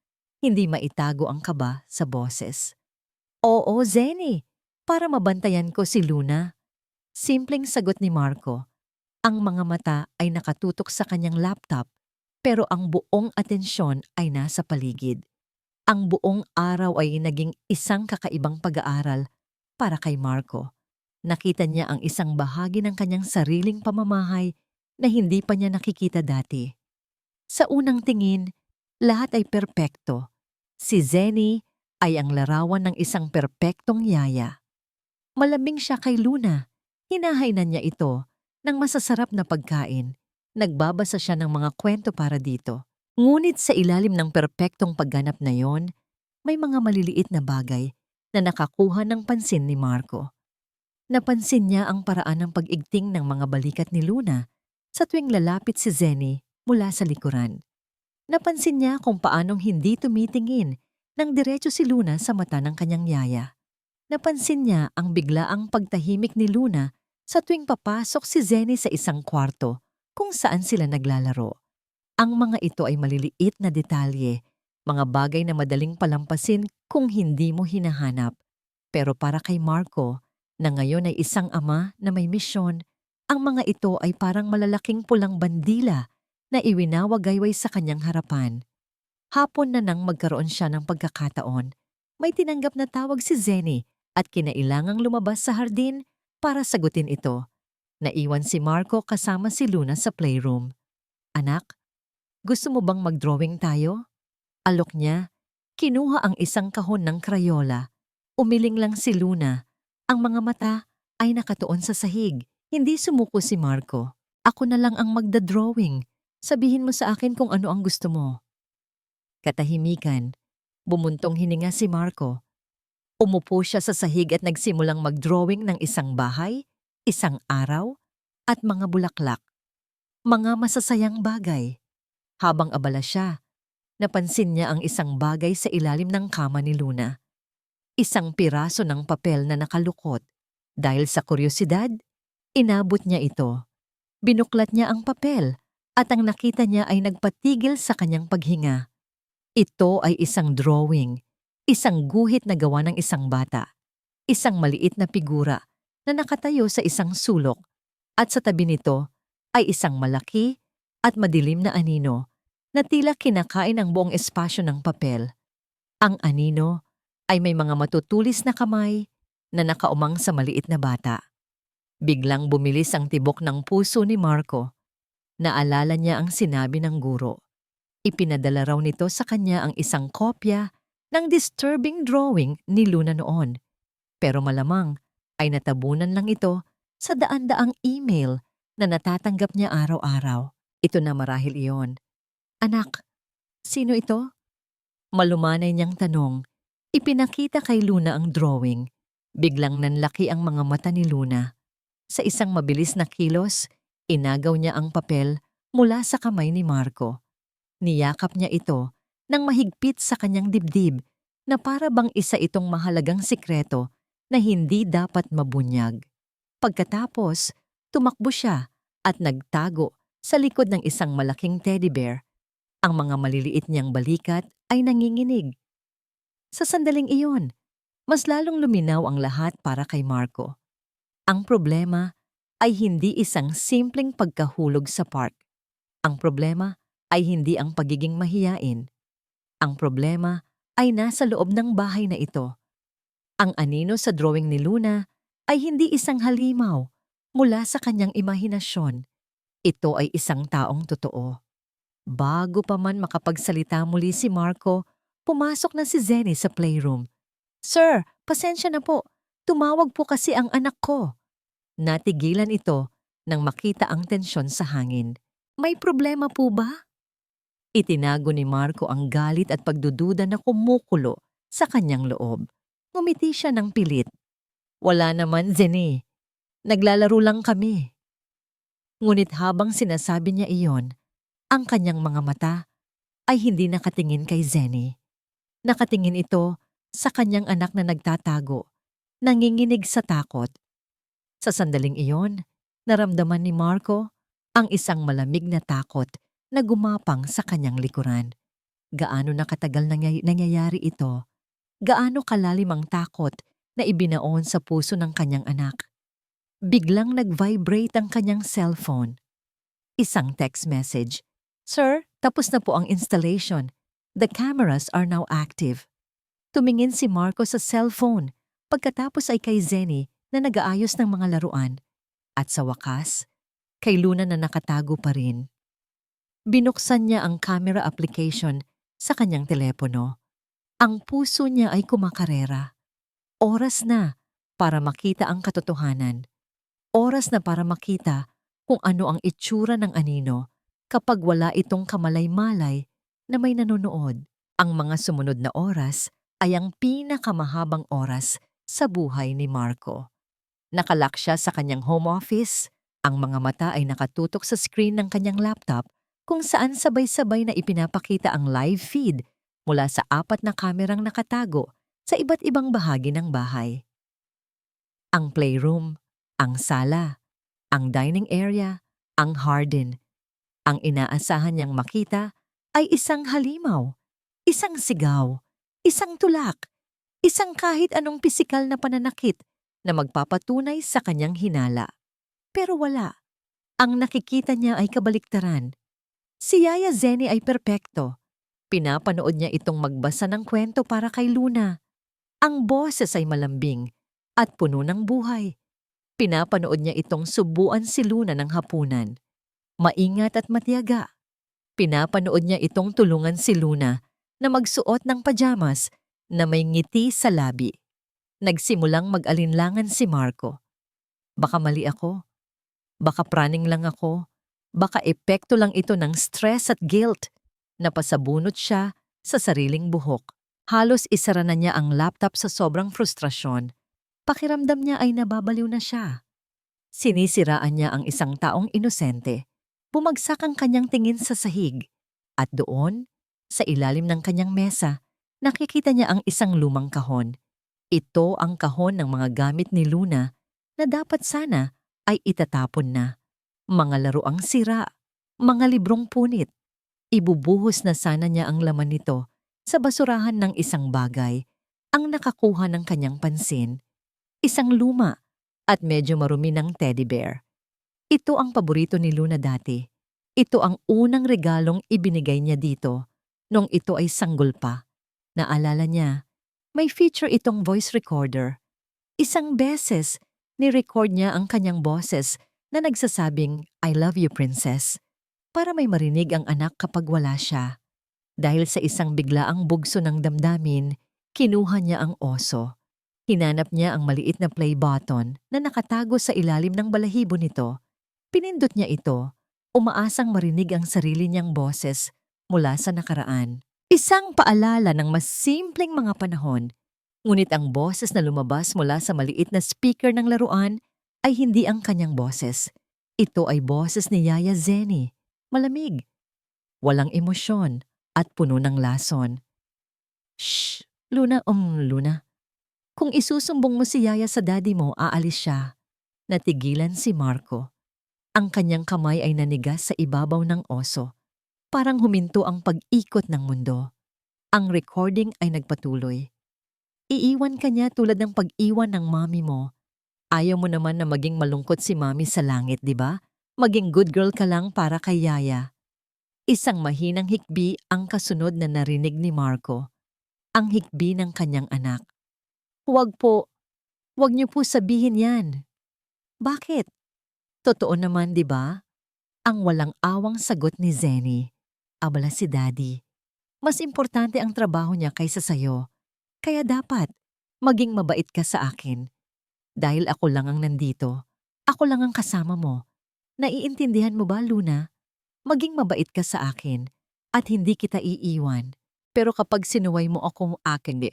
Hindi maitago ang kaba sa boses. "Oo, Zenny, para mabantayan ko si Luna." Simpleng sagot ni Marco. Ang mga mata ay nakatutok sa kanyang laptop, pero ang buong atensyon ay nasa paligid. Ang buong araw ay naging isang kakaibang pag-aaral para kay Marco. Nakita niya ang isang bahagi ng kanyang sariling pamamahay na hindi pa niya nakikita dati. Sa unang tingin, lahat ay perpekto. Si Zenny ay ang larawan ng isang perpektong yaya. Malamig siya kay Luna. Hinahainan niya ito ng masasarap na pagkain. Nagbabasa siya ng mga kwento para dito. Ngunit sa ilalim ng perpektong pagganap na yon, may mga maliliit na bagay na nakakuha ng pansin ni Marco. Napansin niya ang paraan ng pag-igting ng mga balikat ni Luna sa tuwing lalapit si Zenny mula sa likuran. Napansin niya kung paanong hindi tumitingin ng diretso si Luna sa mata ng kanyang yaya. Napansin niya ang biglaang pagtahimik ni Luna sa tuwing papasok si Zenny sa isang kwarto kung saan sila naglalaro. Ang mga ito ay maliliit na detalye, mga bagay na madaling palampasin kung hindi mo hinahanap. Pero para kay Marco, na ngayon ay isang ama na may misyon, ang mga ito ay parang malalaking pulang bandila na iwinawagayway sa kanyang harapan. Hapon na nang magkaroon siya ng pagkakataon, may tinanggap na tawag si Zenny at kinailangang lumabas sa hardin para sagutin ito. Naiwan si Marco kasama si Luna sa playroom. "Anak, gusto mo bang mag-drawing tayo?" Alok niya. Kinuha ang isang kahon ng Crayola. Umiling lang si Luna. Ang mga mata ay nakatuon sa sahig. Hindi sumuko si Marco. "Ako na lang ang magda-drawing. Sabihin mo sa akin kung ano ang gusto mo." Katahimikan. Bumuntong hininga si Marco. Umupo siya sa sahig at nagsimulang mag-drawing ng isang bahay, isang araw, at mga bulaklak. Mga masasayang bagay. Habang abala siya, napansin niya ang isang bagay sa ilalim ng kama ni Luna. Isang piraso ng papel na nakalukot. Dahil sa kuryosidad, inabot niya ito. Binuklat niya ang papel at ang nakita niya ay nagpatigil sa kanyang paghinga. Ito ay isang drawing, isang guhit na gawa ng isang bata, isang maliit na figura na nakatayo sa isang sulok at sa tabi nito ay isang malaki at madilim na anino na tila kinakain ang buong espasyo ng papel. Ang anino ay may mga matutulis na kamay na nakaumang sa maliit na bata. Biglang bumilis ang tibok ng puso ni Marco. Naalala niya ang sinabi ng guro. Ipinadala raw nito sa kanya ang isang kopya ng disturbing drawing ni Luna noon. Pero malamang ay natabunan lang ito sa daan-daang email na natatanggap niya araw-araw. Ito na marahil iyon. "Anak, sino ito?" Malumanay niyang tanong. Ipinakita kay Luna ang drawing. Biglang nanlaki ang mga mata ni Luna. Sa isang mabilis na kilos, inagaw niya ang papel mula sa kamay ni Marco. Niyakap niya ito nang mahigpit sa kanyang dibdib na para bang isa itong mahalagang sikreto na hindi dapat mabunyag. Pagkatapos, tumakbo siya at nagtago sa likod ng isang malaking teddy bear. Ang mga maliliit niyang balikat ay nanginginig. Sa sandaling iyon, mas lalong luminaw ang lahat para kay Marco. Ang problema ay hindi isang simpleng pagkahulog sa park. Ang problema ay hindi ang pagiging mahiyain. Ang problema ay nasa loob ng bahay na ito. Ang anino sa drawing ni Luna ay hindi isang halimaw mula sa kanyang imahinasyon. Ito ay isang taong totoo. Bago pa man makapagsalita muli si Marco, pumasok na si Zenny sa playroom. "Sir, pasensya na po. Tumawag po kasi ang anak ko." Natigilan ito nang makita ang tensyon sa hangin. "May problema po ba?" Itinago ni Marco ang galit at pagdududa na kumukulo sa kanyang loob. Ngumiti siya ng pilit. "Wala naman, Zenny. Naglalaro lang kami. Ngunit habang sinasabi niya iyon, ang kanyang mga mata ay hindi nakatingin kay Zenny. Nakatingin ito sa kanyang anak na nagtatago, nanginginig sa takot. Sa sandaling iyon, naramdaman ni Marco ang isang malamig na takot na gumapang sa kanyang likuran. Gaano na katagal nangyayari ito? Gaano kalalim ang takot na ibinaon sa puso ng kanyang anak? Biglang nag-vibrate ang kanyang cellphone. Isang text message. "Sir, tapos na po ang installation. The cameras are now active." Tumingin si Marco sa cellphone. Pagkatapos ay kay Zenny na nag-aayos ng mga laruan. At sa wakas, kay Luna na nakatago pa rin. Binuksan niya ang camera application sa kanyang telepono. Ang puso niya ay kumakarera. Oras na para makita ang katotohanan. Oras na para makita kung ano ang itsura ng anino kapag wala itong kamalay-malay na may nanonood. Ang mga sumunod na oras ay ang pinakamahabang oras sa buhay ni Marco. Nakalock siya sa kanyang home office. Ang mga mata ay nakatutok sa screen ng kanyang laptop kung saan sabay-sabay na ipinapakita ang live feed mula sa 4 na kamerang nakatago sa iba't ibang bahagi ng bahay. Ang playroom, ang sala, ang dining area, ang garden. Ang inaasahan niyang makita ay isang halimaw, isang sigaw, isang tulak, isang kahit anong pisikal na pananakit na magpapatunay sa kanyang hinala. Pero wala. Ang nakikita niya ay kabaliktaran. Si Yaya Zenny ay perpekto. Pinapanood niya itong magbasa ng kwento para kay Luna. Ang boses ay malambing at puno ng buhay. Pinapanood niya itong subuan si Luna ng hapunan. Maingat at matiyaga. Pinapanood niya itong tulungan si Luna na magsuot ng pajamas na may ngiti sa labi. Nagsimulang mag-alinlangan si Marco. Baka mali ako. Baka praning lang ako. Baka epekto lang ito ng stress at guilt. Napasabunot siya sa sariling buhok. Halos isara na niya ang laptop sa sobrang frustrasyon. Pakiramdam niya ay nababaliw na siya. Sinisiraan niya ang isang taong inosente. Bumagsak ang kanyang tingin sa sahig. At doon, sa ilalim ng kanyang mesa, nakikita niya ang isang lumang kahon. Ito ang kahon ng mga gamit ni Luna na dapat sana ay itatapon na. Mga laruang sira, mga librong punit. Ibubuhos na sana niya ang laman nito sa basurahan ng isang bagay ang nakakuha ng kanyang pansin. Isang luma at medyo marumi ng teddy bear. Ito ang paborito ni Luna dati. Ito ang unang regalong ibinigay niya dito nung ito ay sanggol pa. Naalala niya, may feature itong voice recorder. Isang beses, ni-record niya ang kanyang boses na nagsasabing, "I love you, princess," para may marinig ang anak kapag wala siya. Dahil sa isang biglaang bugso ng damdamin, kinuha niya ang oso. Hinanap niya ang maliit na play button na nakatago sa ilalim ng balahibo nito. Pinindot niya ito, umaasang marinig ang sarili niyang boses mula sa nakaraan. Isang paalala ng mas simpleng mga panahon, ngunit ang boses na lumabas mula sa maliit na speaker ng laruan ay hindi ang kanyang boses. Ito ay boses ni Yaya Zenny, malamig, walang emosyon at puno ng lason. "Shh, Luna, Luna. Kung isusumbong mo si Yaya sa daddy mo, aalis siya." Natigilan si Marco. Ang kanyang kamay ay nanigas sa ibabaw ng oso. Parang huminto ang pag-ikot ng mundo. Ang recording ay nagpatuloy. "Iiwan ka niya tulad ng pag-iwan ng mami mo. Ayaw mo naman na maging malungkot si mami sa langit, di ba? Maging good girl ka lang para kay Yaya." Isang mahinang hikbi ang kasunod na narinig ni Marco. Ang hikbi ng kanyang anak. "Huwag po. Huwag niyo po sabihin yan." "Bakit? Totoo naman, di ba?" Ang walang awang sagot ni Zenny. "Abala si Daddy. Mas importante ang trabaho niya kaysa sayo. Kaya dapat, maging mabait ka sa akin. Dahil ako lang ang nandito. Ako lang ang kasama mo. Naiintindihan mo ba, Luna? Maging mabait ka sa akin at hindi kita iiwan. Pero kapag sinuway mo akong akin,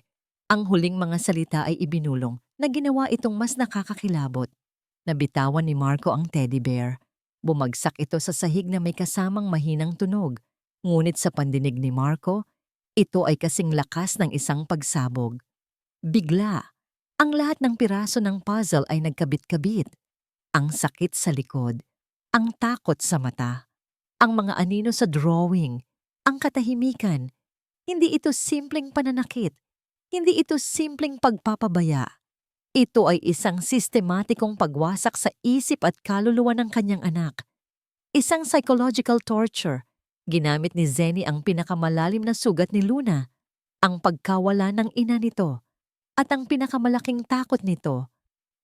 ang huling mga salita ay ibinulong na ginawa itong mas nakakakilabot. Nabitawan ni Marco ang teddy bear. Bumagsak ito sa sahig na may kasamang mahinang tunog. Ngunit sa pandinig ni Marco, ito ay kasing lakas ng isang pagsabog. Bigla, ang lahat ng piraso ng puzzle ay nagkabit-kabit. Ang sakit sa likod, ang takot sa mata, ang mga anino sa drawing, ang katahimikan. Hindi ito simpleng pananakit. Hindi ito simpleng pagpapabaya. Ito ay isang sistematikong pagwasak sa isip at kaluluwa ng kanyang anak. Isang psychological torture. Ginamit ni Zenny ang pinakamalalim na sugat ni Luna, ang pagkawala ng ina nito, at ang pinakamalaking takot nito,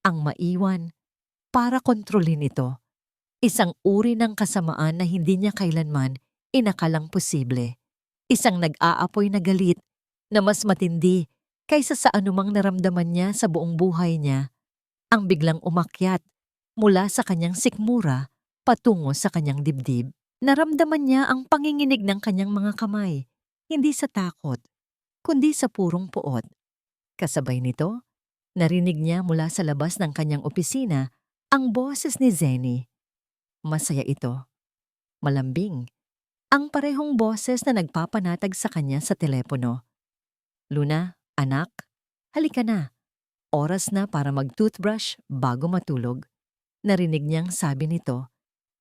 ang maiwan para kontrolin ito. Isang uri ng kasamaan na hindi niya kailanman inakalang posible. Isang nag-aapoy na galit na mas matindi kaysa sa anumang naramdaman niya sa buong buhay niya, ang biglang umakyat mula sa kanyang sikmura patungo sa kanyang dibdib. Naramdaman niya ang panginginig ng kanyang mga kamay, hindi sa takot, kundi sa purong puot. Kasabay nito, narinig niya mula sa labas ng kanyang opisina ang boses ni Zenny. Masaya ito. Malambing. Ang parehong boses na nagpapanatag sa kanya sa telepono. Luna, anak, halika na. Oras na para mag-toothbrush bago matulog. Narinig niyang sabi nito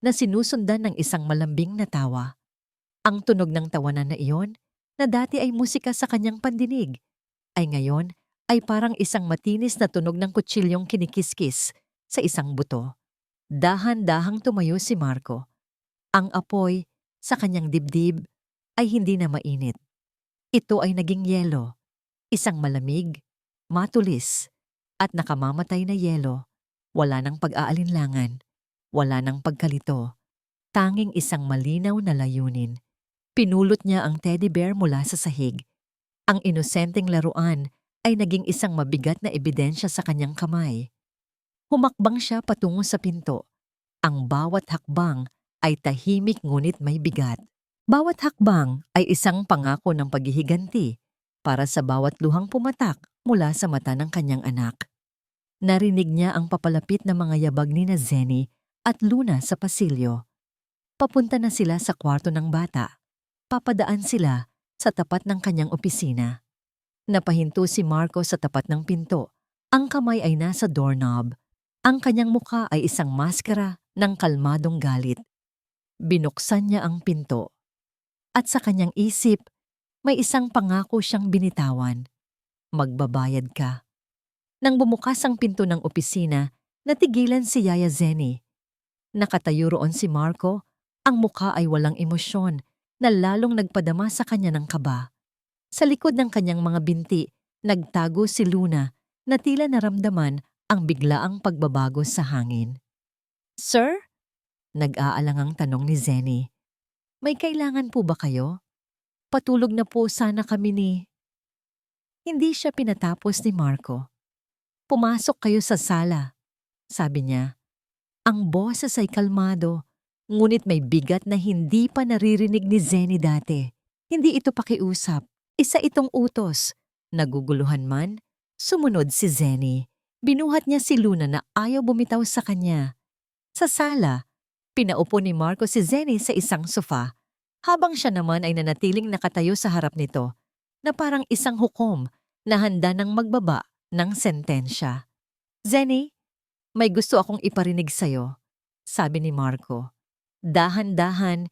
na sinusundan ng isang malambing na tawa. Ang tunog ng tawanan na iyon, na dati ay musika sa kanyang pandinig, ay ngayon ay parang isang matinis na tunog ng kutsilyong kinikiskis sa isang buto. Dahan-dahang tumayo si Marco. Ang apoy sa kanyang dibdib ay hindi na mainit. Ito ay naging yelo, isang malamig, matulis, at nakamamatay na yelo. Wala ng pag-aalinlangan, wala ng pagkalito, tanging isang malinaw na layunin. Pinulot niya ang teddy bear mula sa sahig. Ang inosenteng laruan ay naging isang mabigat na ebidensya sa kanyang kamay. Humakbang siya patungo sa pinto. Ang bawat hakbang ay tahimik ngunit may bigat. Bawat hakbang ay isang pangako ng paghihiganti para sa bawat luhang pumatak mula sa mata ng kanyang anak. Narinig niya ang papalapit na mga yabag ni na Zenny at Luna sa pasilyo. Papunta na sila sa kwarto ng bata. Papadaan sila sa tapat ng kanyang opisina. Napahinto si Marco sa tapat ng pinto. Ang kamay ay nasa doorknob. Ang kanyang mukha ay isang maskara ng kalmadong galit. Binuksan niya ang pinto. At sa kanyang isip, may isang pangako siyang binitawan. Magbabayad ka. Nang bumukas ang pinto ng opisina, natigilan si Yaya Zenny. Nakatayo roon si Marco, ang mukha ay walang emosyon na lalong nagpadama sa kanya ng kaba. Sa likod ng kanyang mga binti, nagtago si Luna na tila naramdaman ang biglaang pagbabago sa hangin. Sir? Nag-aalangang tanong ni Zenny. May kailangan po ba kayo? Patulog na po sana kami ni... Hindi siya pinatapos ni Marco. Pumasok kayo sa sala, sabi niya. Ang boses ay kalmado, ngunit may bigat na hindi pa naririnig ni Zenny dati. Hindi ito pakiusap, isa itong utos. Naguguluhan man, sumunod si Zenny. Binuhat niya si Luna na ayaw bumitaw sa kanya. Sa sala, pinaupo ni Marco si Zenny sa isang sofa, habang siya naman ay nanatiling nakatayo sa harap nito, na parang isang hukom na handa ng magbaba ng sentensya. Zenny, may gusto akong iparinig sa'yo, sabi ni Marco. Dahan-dahan,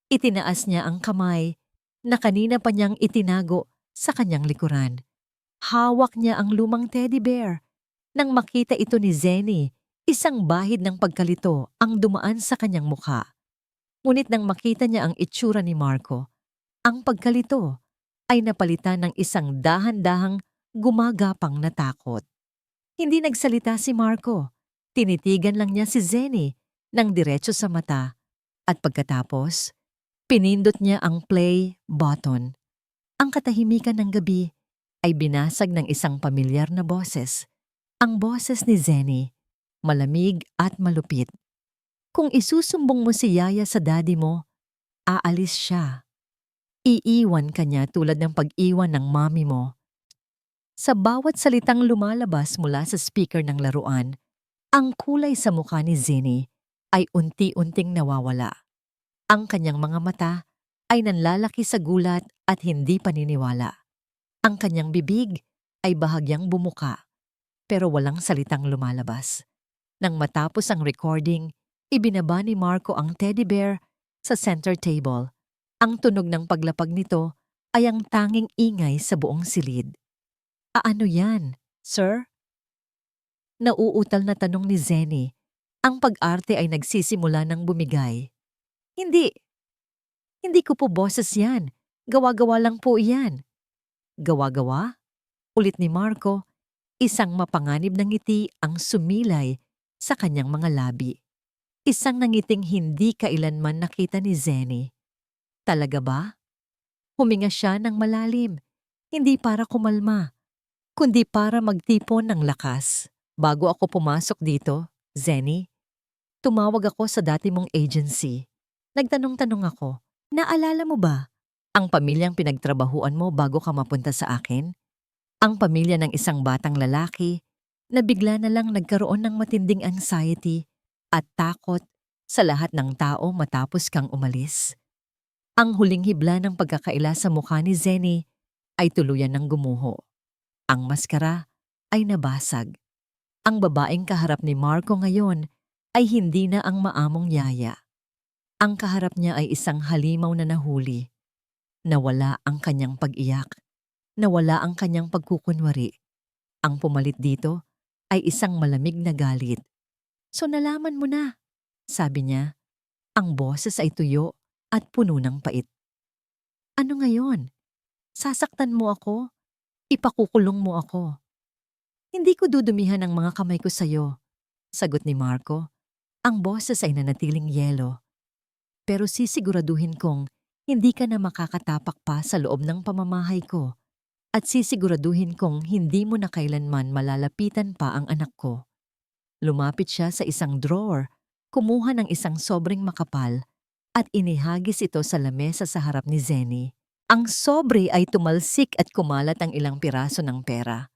itinaas niya ang kamay na kanina pa niyang itinago sa kanyang likuran. Hawak niya ang lumang teddy bear. Nang makita ito ni Zenny, isang bahid ng pagkalito ang dumaan sa kanyang mukha. Ngunit nang makita niya ang itsura ni Marco, ang pagkalito ay napalitan ng isang dahan-dahang gumagapang na takot. Hindi nagsalita si Marco. Tinitigan lang niya si Zenny ng diretso sa mata at pagkatapos, pinindot niya ang play button. Ang katahimikan ng gabi ay binasag ng isang pamilyar na boses. Ang boses ni Zenny, malamig at malupit. Kung isusumbong mo si Yaya sa daddy mo, aalis siya. Iiwan ka niya tulad ng pag-iwan ng mami mo. Sa bawat salitang lumalabas mula sa speaker ng laruan, Ang kulay sa mukha ni Zenny ay unti-unting nawawala. Ang kanyang mga mata ay nanlalaki sa gulat at hindi paniniwala. Ang kanyang bibig ay bahagyang bumuka pero walang salitang lumalabas. Nang matapos ang recording, ibinaba ni Marco ang teddy bear sa center table. Ang tunog ng paglapag nito ay ang tanging ingay sa buong silid. Ano yan, sir? Nauutal na tanong ni Zenny. Ang pag-arte ay nagsisimula ng bumigay. Hindi, hindi ko po boses yan. Gawa-gawa lang po iyan. Gawa-gawa? Ulit ni Marco, isang mapanganib na ngiti ang sumilay sa kanyang mga labi. Isang nangiting hindi kailanman nakita ni Zenny. Talaga ba? Huminga siya ng malalim, hindi para kumalma, kundi para magtipon ng lakas. Bago ako pumasok dito, Zenny, tumawag ako sa dati mong agency. Nagtanong-tanong ako, naalala mo ba ang pamilyang pinagtrabahuan mo bago ka mapunta sa akin? Ang pamilya ng isang batang lalaki na bigla na lang nagkaroon ng matinding anxiety at takot sa lahat ng tao matapos kang umalis. Ang huling hibla ng pagkakaila sa mukha ni Zenny ay tuluyan ng gumuho. Ang maskara ay nabasag. Ang babaeng kaharap ni Marco ngayon ay hindi na ang maamong yaya. Ang kaharap niya ay isang halimaw na nahuli. Nawala ang kanyang pag-iyak. Nawala ang kanyang pagkukunwari. Ang pumalit dito ay isang malamig na galit. So nalaman mo na, sabi niya. Ang boses ay tuyo at puno ng pait. Ano ngayon? Sasaktan mo ako? Ipakukulong mo ako? Hindi ko dudumihan ang mga kamay ko sa'yo, sagot ni Marco. Ang boses ay nanatiling yelo. Pero sisiguraduhin kong hindi ka na makakatapak pa sa loob ng pamamahay ko at sisiguraduhin kong hindi mo na kailanman malalapitan pa ang anak ko. Lumapit siya sa isang drawer, kumuha ng isang sobreng makapal at inihagis ito sa lamesa sa harap ni Zenny. Ang sobre ay tumalsik at kumalat ang ilang piraso ng pera.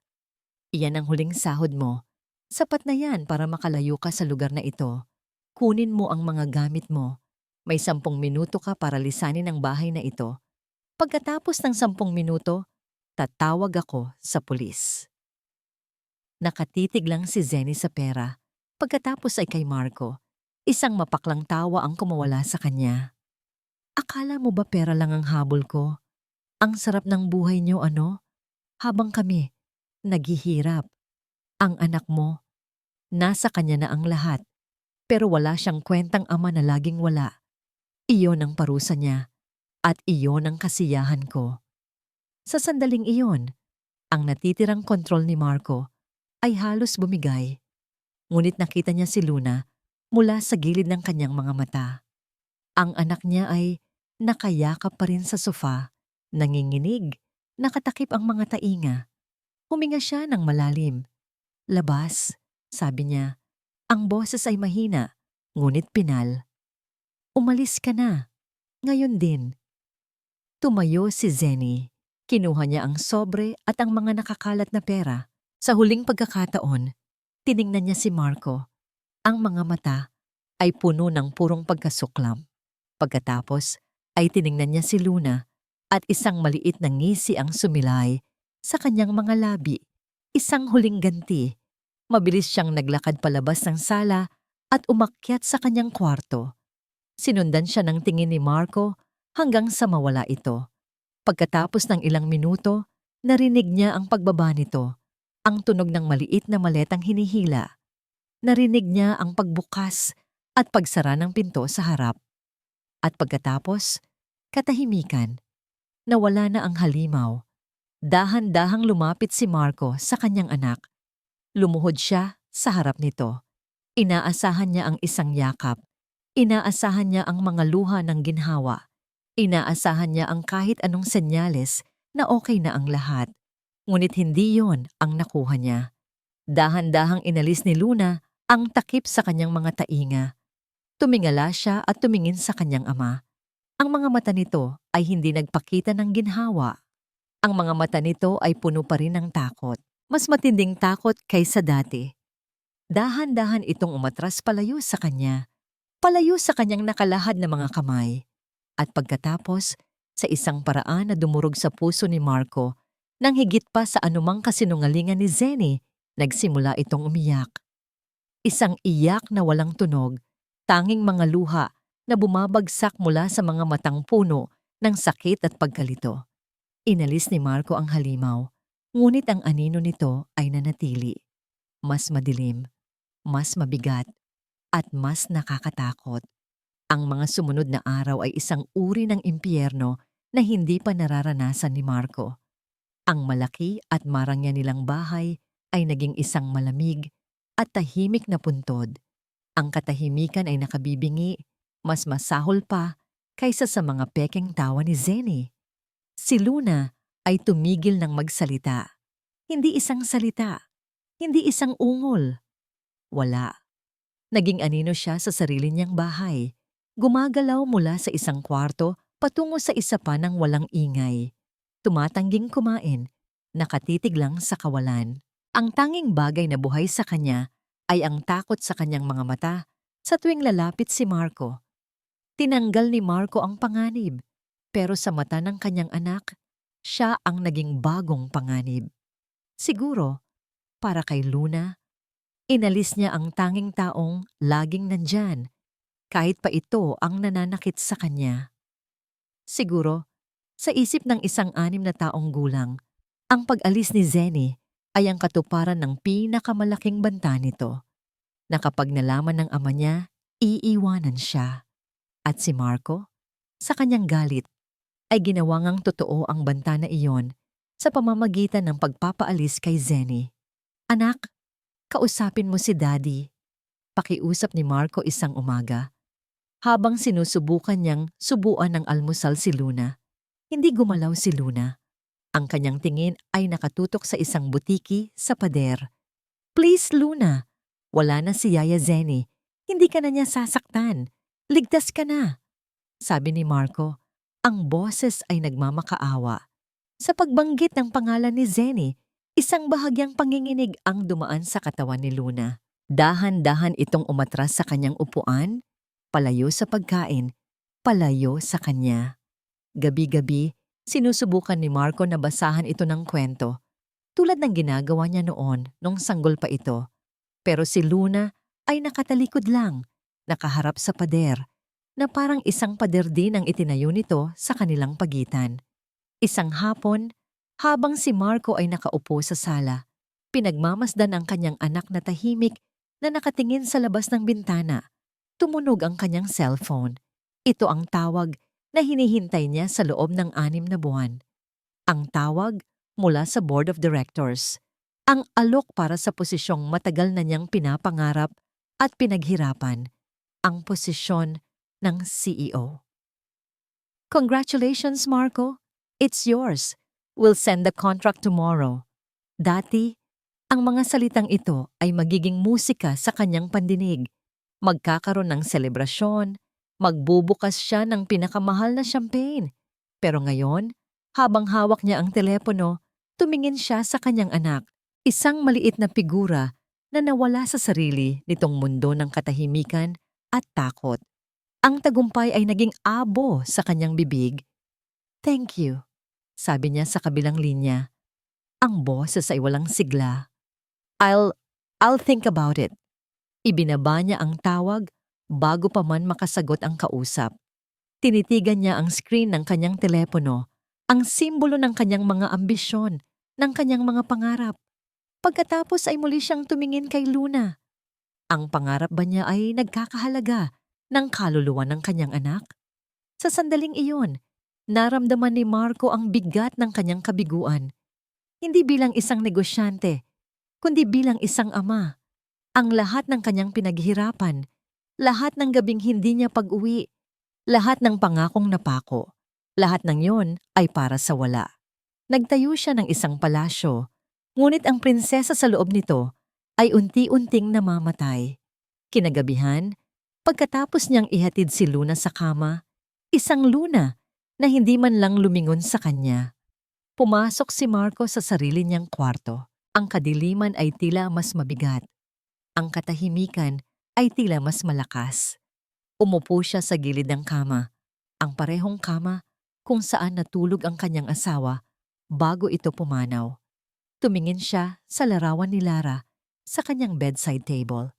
Iyan ang huling sahod mo. Sapat na yan para makalayo ka sa lugar na ito. Kunin mo ang mga gamit mo. May 10 minuto ka para lisanin ang bahay na ito. Pagkatapos ng 10 minuto, tatawag ako sa pulis. Nakatitig lang si Zenny sa pera. Pagkatapos ay kay Marco. Isang mapaklang tawa ang kumawala sa kanya. Akala mo ba pera lang ang habol ko? Ang sarap ng buhay niyo Habang kami, naghihirap. Ang anak mo, nasa kanya na ang lahat. Pero wala siyang kwentang ama na laging wala. Iyon ang parusa niya. At iyon ang kasiyahan ko. Sa sandaling iyon, ang natitirang kontrol ni Marco ay halos bumigay. Ngunit nakita niya si Luna mula sa gilid ng kanyang mga mata. Ang anak niya ay nakayakap pa rin sa sofa, nanginginig, nakatakip ang mga tainga. Huminga siya ng malalim. Labas, sabi niya. Ang boses ay mahina, ngunit pinal. Umalis ka na. Ngayon din. Tumayo si Zenny. Kinuha niya ang sobre at ang mga nakakalat na pera. Sa huling pagkakataon, tiningnan niya si Marco. Ang mga mata ay puno ng purong pagkasuklam. Pagkatapos ay tiningnan niya si Luna at isang maliit na ngisi ang sumilay sa kanyang mga labi. Isang huling ganti. Mabilis siyang naglakad palabas ng sala at umakyat sa kanyang kwarto. Sinundan siya ng tingin ni Marco hanggang sa mawala ito. Pagkatapos ng ilang minuto, narinig niya ang pagbaba nito, ang tunog ng maliit na maletang hinihila. Narinig niya ang pagbukas at pagsara ng pinto sa harap. At pagkatapos, katahimikan. Nawala na ang halimaw. Dahan-dahang lumapit si Marco sa kanyang anak. Lumuhod siya sa harap nito. Inaasahan niya ang isang yakap. Inaasahan niya ang mga luha ng ginhawa. Inaasahan niya ang kahit anong senyales na okay na ang lahat. Ngunit hindi yon ang nakuha niya. Dahan-dahang inalis ni Luna ang takip sa kanyang mga tainga. Tumingala siya at tumingin sa kanyang ama. Ang mga mata nito ay hindi nagpakita ng ginhawa. Ang mga mata nito ay puno pa rin ng takot. Mas matinding takot kaysa dati. Dahan-dahan itong umatras palayo sa kanyang nakalahad na mga kamay. At pagkatapos, sa isang paraan na dumurog sa puso ni Marco, nang higit pa sa anumang kasinungalingan ni Zenny, nagsimula itong umiyak. Isang iyak na walang tunog, tanging mga luha na bumabagsak mula sa mga matang puno ng sakit at pagkalito. Inalis ni Marco ang halimaw, ngunit ang anino nito ay nanatili. Mas madilim, mas mabigat, at mas nakakatakot. Ang mga sumunod na araw ay isang uri ng impyerno na hindi pa nararanasan ni Marco. Ang malaki at marangya nilang bahay ay naging isang malamig at tahimik na puntod. Ang katahimikan ay nakabibingi, mas masahol pa kaysa sa mga pekeng tawa ni Zenny. Si Luna ay tumigil ng magsalita. Hindi isang salita, hindi isang ungol. Wala. Naging anino siya sa sarili niyang bahay. Gumagalaw mula sa isang kwarto patungo sa isa pa ng walang ingay. Tumatangging kumain, nakatitig lang sa kawalan. Ang tanging bagay na buhay sa kanya ay ang takot sa kanyang mga mata sa tuwing lalapit si Marco. Tinanggal ni Marco ang panganib, pero sa mata ng kanyang anak, siya ang naging bagong panganib. Siguro, para kay Luna, inalis niya ang tanging taong laging nandyan, kahit pa ito ang nananakit sa kanya. Siguro, sa isip ng isang 6 na taong gulang, ang pag-alis ni Zenny ay ang katuparan ng pinakamalaking banta nito, na kapag nalaman ng ama niya, iiwanan siya. At si Marco, sa kanyang galit, ay ginawang totoo ang banta na iyon sa pamamagitan ng pagpapaalis kay Zenny. Anak, kausapin mo si Daddy. Pakiusap ni Marco isang umaga. Habang sinusubukan niyang subuan ng almusal si Luna, hindi gumalaw si Luna. Ang kanyang tingin ay nakatutok sa isang butiki sa pader. Please, Luna. Wala na si Yaya Zenny. Hindi ka na niya sasaktan. Ligtas ka na. Sabi ni Marco, ang boses ay nagmamakaawa. Sa pagbanggit ng pangalan ni Zenny, isang bahagyang panginginig ang dumaan sa katawan ni Luna. Dahan-dahan itong umatras sa kanyang upuan, palayo sa pagkain, palayo sa kanya. Gabi-gabi, sinusubukan ni Marco na basahan ito ng kwento, tulad ng ginagawa niya noon nung sanggol pa ito. Pero si Luna ay nakatalikod lang, nakaharap sa pader, na parang isang pader din ang itinayo nito sa kanilang pagitan. Isang hapon, habang si Marco ay nakaupo sa sala, pinagmamasdan ang kanyang anak na tahimik na nakatingin sa labas ng bintana. Tumunog ang kanyang cellphone. Ito ang tawag na hinihintay niya sa loob ng 6 na buwan. Ang tawag mula sa Board of Directors. Ang alok para sa posisyong matagal na niyang pinapangarap at pinaghirapan. Ang posisyon ng CEO. Congratulations, Marco. It's yours. We'll send the contract tomorrow. Dati, ang mga salitang ito ay magiging musika sa kanyang pandinig. Magkakaroon ng selebrasyon, magbubukas siya ng pinakamahal na champagne. Pero ngayon, habang hawak niya ang telepono, tumingin siya sa kanyang anak, isang maliit na figura na nawala sa sarili nitong mundo ng katahimikan at takot. Ang tagumpay ay naging abo sa kanyang bibig. Thank you, sabi niya sa kabilang linya. Ang boses ay walang sigla. I'll think about it. Ibinaba niya ang tawag bago pa man makasagot ang kausap. Tinitigan niya ang screen ng kanyang telepono, ang simbolo ng kanyang mga ambisyon, ng kanyang mga pangarap. Pagkatapos ay muli siyang tumingin kay Luna. Ang pangarap ba niya ay nagkakahalaga ng kaluluwa ng kanyang anak? Sa sandaling iyon, naramdaman ni Marco ang bigat ng kanyang kabiguan. Hindi bilang isang negosyante, kundi bilang isang ama. Ang lahat ng kanyang pinaghirapan, lahat ng gabing hindi niya pag-uwi, lahat ng pangakong napako, lahat ng yon ay para sa wala. Nagtayo siya ng isang palasyo, ngunit ang prinsesa sa loob nito ay unti-unting namamatay. Kinagabihan, pagkatapos niyang ihatid si Luna sa kama, isang Luna na hindi man lang lumingon sa kanya. Pumasok si Marco sa sarili niyang kwarto. Ang kadiliman ay tila mas mabigat. Ang katahimikan ay tila mas malakas. Umupo siya sa gilid ng kama, ang parehong kama kung saan natulog ang kanyang asawa bago ito pumanaw. Tumingin siya sa larawan ni Lara sa kanyang bedside table.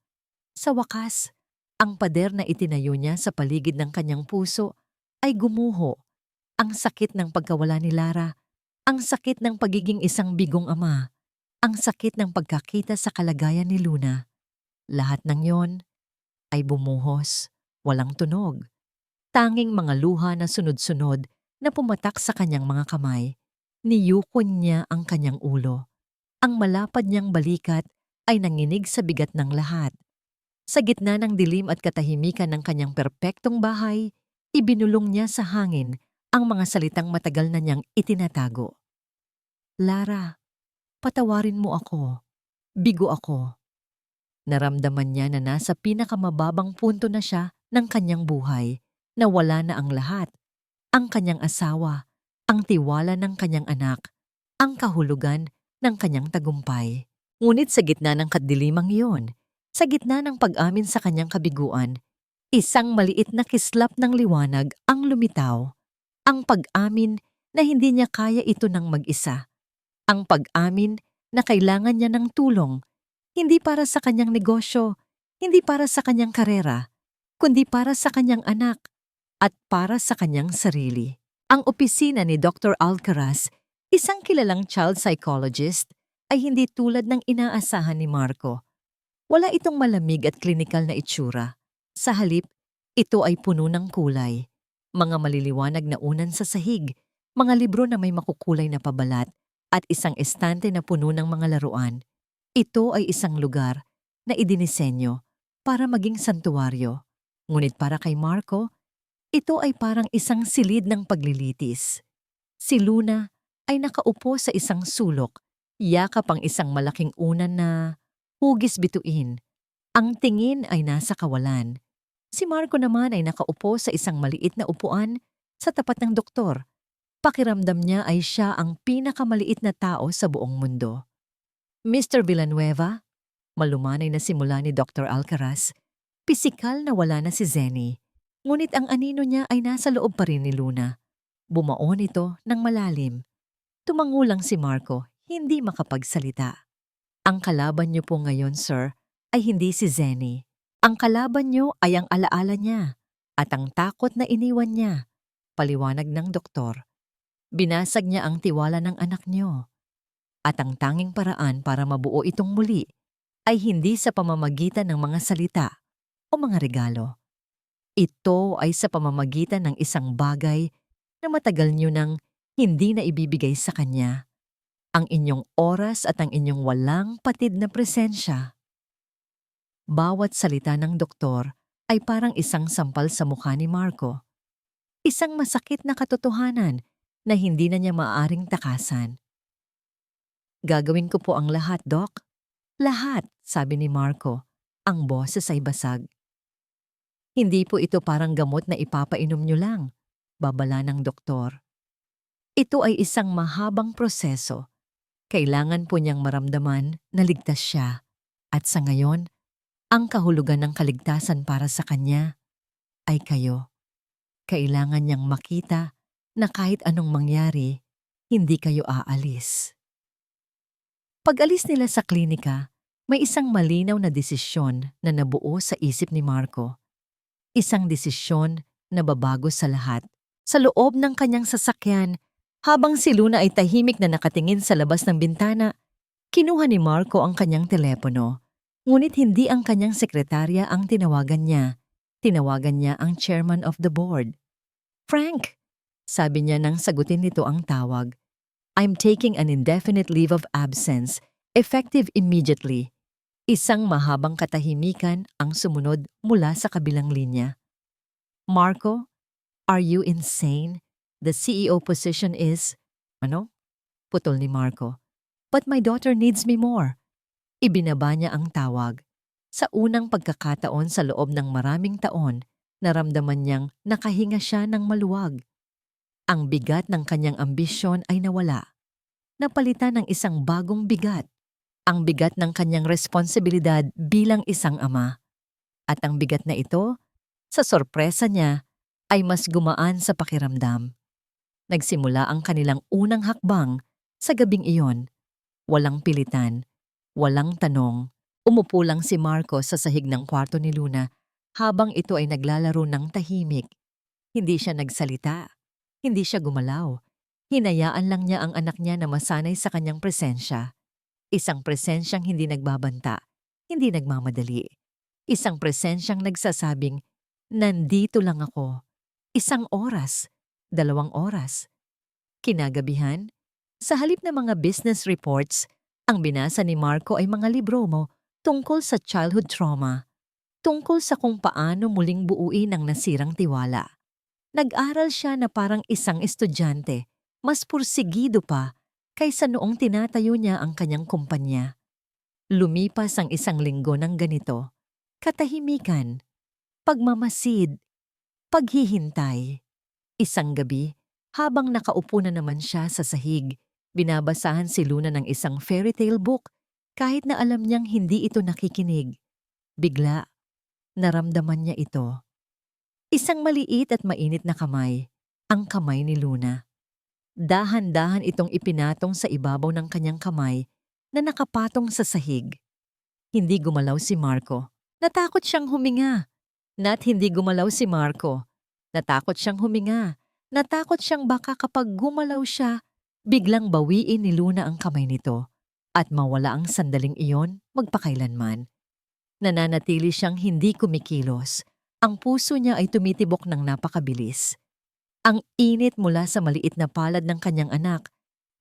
Sa wakas, ang pader na itinayo niya sa paligid ng kanyang puso ay gumuho. Ang sakit ng pagkawala ni Lara, ang sakit ng pagiging isang bigong ama, ang sakit ng pagkakita sa kalagayan ni Luna. Lahat ng yon ay bumuhos, walang tunog. Tanging mga luha na sunod-sunod na pumatak sa kanyang mga kamay. Niyukon niya ang kanyang ulo. Ang malapad niyang balikat ay nanginig sa bigat ng lahat. Sa gitna ng dilim at katahimikan ng kanyang perpektong bahay, ibinulong niya sa hangin ang mga salitang matagal na niyang itinatago. Lara, patawarin mo ako. Bigo ako. Naramdaman niya na nasa pinakamababang punto na siya ng kanyang buhay, na wala na ang lahat. Ang kanyang asawa, ang tiwala ng kanyang anak, ang kahulugan ng kanyang tagumpay. Ngunit sa gitna ng kadilimang iyon, sa gitna ng pag-amin sa kanyang kabiguan, isang maliit na kislap ng liwanag ang lumitaw. Ang pag-amin na hindi niya kaya ito ng mag-isa. Ang pag-amin na kailangan niya ng tulong, hindi para sa kanyang negosyo, hindi para sa kanyang karera, kundi para sa kanyang anak at para sa kanyang sarili. Ang opisina ni Dr. Alcaraz, isang kilalang child psychologist, ay hindi tulad ng inaasahan ni Marco. Wala itong malamig at klinikal na itsura. Sa halip, ito ay puno ng kulay. Mga maliliwanag na unan sa sahig, mga libro na may makukulay na pabalat, at isang estante na puno ng mga laruan. Ito ay isang lugar na idinisenyo para maging santuwaryo. Ngunit para kay Marco, ito ay parang isang silid ng paglilitis. Si Luna ay nakaupo sa isang sulok, yakap ang isang malaking unan na hugis bituin. Ang tingin ay nasa kawalan. Si Marco naman ay nakaupo sa isang maliit na upuan sa tapat ng doktor. Pakiramdam niya ay siya ang pinakamaliit na tao sa buong mundo. Mr. Villanueva, malumanay na simula ni Dr. Alcaraz, pisikal na wala na si Zenny. Ngunit ang anino niya ay nasa loob pa rin ni Luna. Bumaon ito ng malalim. Tumangulang si Marco, hindi makapagsalita. Ang kalaban niyo po ngayon, sir, ay hindi si Zenny. Ang kalaban niyo ay ang alaala niya at ang takot na iniwan niya. Paliwanag ng doktor. Binasag niya ang tiwala ng anak niyo. At ang tanging paraan para mabuo itong muli ay hindi sa pamamagitan ng mga salita o mga regalo. Ito ay sa pamamagitan ng isang bagay na matagal niyo nang hindi na ibibigay sa kanya. Ang inyong oras at ang inyong walang patid na presensya. Bawat salita ng doktor ay parang isang sampal sa mukha ni Marco. Isang masakit na katotohanan na hindi na niya maaaring takasan. Gagawin ko po ang lahat, Doc. Lahat, sabi ni Marco. Ang boses ay basag. Hindi po ito parang gamot na ipapainom niyo lang, babala ng doktor. Ito ay isang mahabang proseso. Kailangan po niyang maramdaman na ligtas siya. At sa ngayon, ang kahulugan ng kaligtasan para sa kanya ay kayo. Kailangan niyang makita na kahit anong mangyari, hindi kayo aalis. Pag-alis nila sa klinika, may isang malinaw na desisyon na nabuo sa isip ni Marco. Isang desisyon na babago sa lahat. Sa loob ng kanyang sasakyan, habang si Luna ay tahimik na nakatingin sa labas ng bintana, kinuha ni Marco ang kanyang telepono. Ngunit hindi ang kanyang sekretarya ang tinawagan niya. Tinawagan niya ang chairman of the board. Frank, sabi niya nang sagutin nito ang tawag. I'm taking an indefinite leave of absence, effective immediately. Isang mahabang katahimikan ang sumunod mula sa kabilang linya. Marco, are you insane? The CEO position is… Ano? Putol ni Marco. But my daughter needs me more. Ibinaba niya ang tawag. Sa unang pagkakataon sa loob ng maraming taon, naramdaman niyang nakahinga siya ng maluwag. Ang bigat ng kanyang ambisyon ay nawala. Napalitan ng isang bagong bigat. ang bigat ng kanyang responsibilidad bilang isang ama. At ang bigat na ito, sa sorpresa niya, ay mas gumaan sa pakiramdam. Nagsimula ang kanilang unang hakbang sa gabing iyon. Walang pilitan, walang tanong. Umupo lang si Marco sa sahig ng kwarto ni Luna habang ito ay naglalaro ng tahimik. Hindi siya nagsalita, hindi siya gumalaw. Hinayaan lang niya ang anak niya na masanay sa kanyang presensya. Isang presensyang hindi nagbabanta, hindi nagmamadali. Isang presensyang nagsasabing, nandito lang ako. 1 oras, 2 oras. Kinagabihan, sa halip ng mga business reports, ang binasa ni Marco ay mga libro mo tungkol sa childhood trauma, tungkol sa kung paano muling buuin ang nasirang tiwala. Nag-aral siya na parang isang estudyante, mas pursigido pa kaysa noong tinatayo niya ang kanyang kumpanya. Lumipas ang 1 linggo ng ganito. Katahimikan, pagmamasid, paghihintay. Isang gabi, habang nakaupo na naman siya sa sahig, binabasahan si Luna ng isang fairy tale book kahit na alam niyang hindi ito nakikinig. Bigla, naramdaman niya ito. Isang maliit at mainit na kamay, ang kamay ni Luna. Dahan-dahan itong ipinatong sa ibabaw ng kanyang kamay na nakapatong sa sahig. Hindi gumalaw si Marco. Natakot siyang huminga. Hindi gumalaw si Marco. Natakot siyang huminga. Natakot siyang baka kapag gumalaw siya, biglang bawiin ni Luna ang kamay nito at mawala ang sandaling iyon magpakailanman. Nananatili siyang hindi kumikilos. Ang puso niya ay tumitibok ng napakabilis. Ang init mula sa maliit na palad ng kanyang anak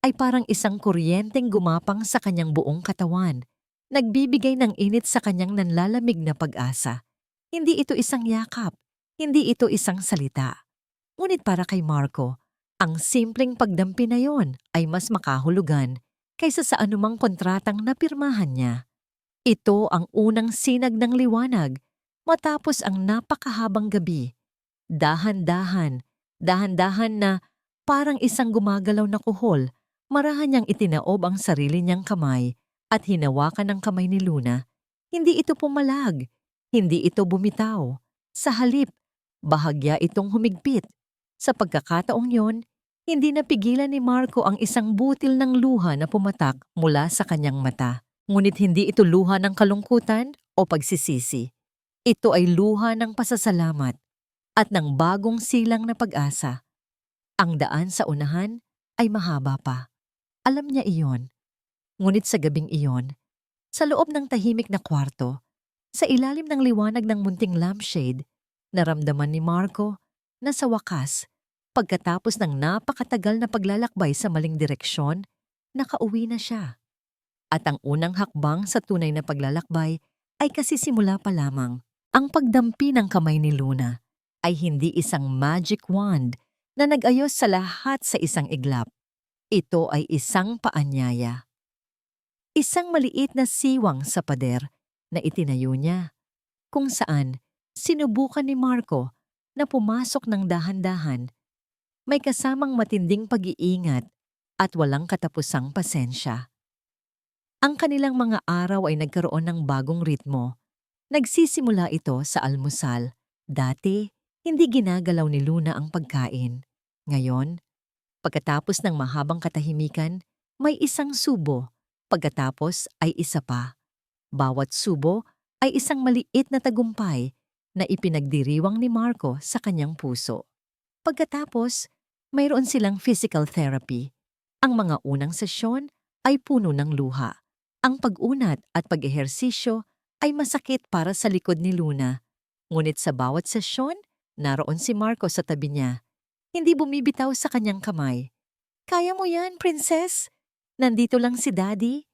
ay parang isang kuryenteng gumapang sa kanyang buong katawan. Nagbibigay ng init sa kanyang nanlalamig na pag-asa. Hindi ito isang yakap, hindi ito isang salita. Ngunit para kay Marco, ang simpleng pagdampi na yon ay mas makahulugan kaysa sa anumang kontratang napirmahan niya. Ito ang unang sinag ng liwanag matapos ang napakahabang gabi. Dahan-dahan, dahan-dahan na parang isang gumagalaw na kuhol, marahan niyang itinaob ang sarili niyang kamay at hinawakan ang kamay ni Luna. Hindi ito pumalag, hindi ito bumitaw. Sa halip, bahagya itong humigpit. Sa pagkakataong yon, hindi napigilan ni Marco ang isang butil ng luha na pumatak mula sa kanyang mata. Ngunit hindi ito luha ng kalungkutan o pagsisisi. Ito ay luha ng pasasalamat at ng bagong silang na pag-asa. Ang daan sa unahan ay mahaba pa. Alam niya iyon. Ngunit sa gabing iyon, sa loob ng tahimik na kwarto, sa ilalim ng liwanag ng munting lampshade, naramdaman ni Marco na sa wakas, pagkatapos ng napakatagal na paglalakbay sa maling direksyon, nakauwi na siya. At ang unang hakbang sa tunay na paglalakbay ay kasisimula pa lamang. Ang pagdampi ng kamay ni Luna ay hindi isang magic wand na nag-ayos sa lahat sa isang iglap. Ito ay isang paanyaya. Isang maliit na siwang sa pader na itinayo niya, kung saan sinubukan ni Marco na pumasok ng dahan-dahan. May kasamang matinding pag-iingat at walang katapusang pasensya. Ang kanilang mga araw ay nagkaroon ng bagong ritmo. Nagsisimula ito sa almusal. Dati, hindi ginagalaw ni Luna ang pagkain. Ngayon, pagkatapos ng mahabang katahimikan, may isang subo. Pagkatapos ay isa pa. Bawat subo ay isang maliit na tagumpay na ipinagdiriwang ni Marco sa kanyang puso. Pagkatapos, mayroon silang physical therapy. Ang mga unang sesyon ay puno ng luha. Ang pag-unat at pag-ehersisyo ay masakit para sa likod ni Luna. Ngunit sa bawat sesyon, naroon si Marco sa tabi niya. Hindi bumibitaw sa kanyang kamay. Kaya mo yan, princess. Nandito lang si Daddy.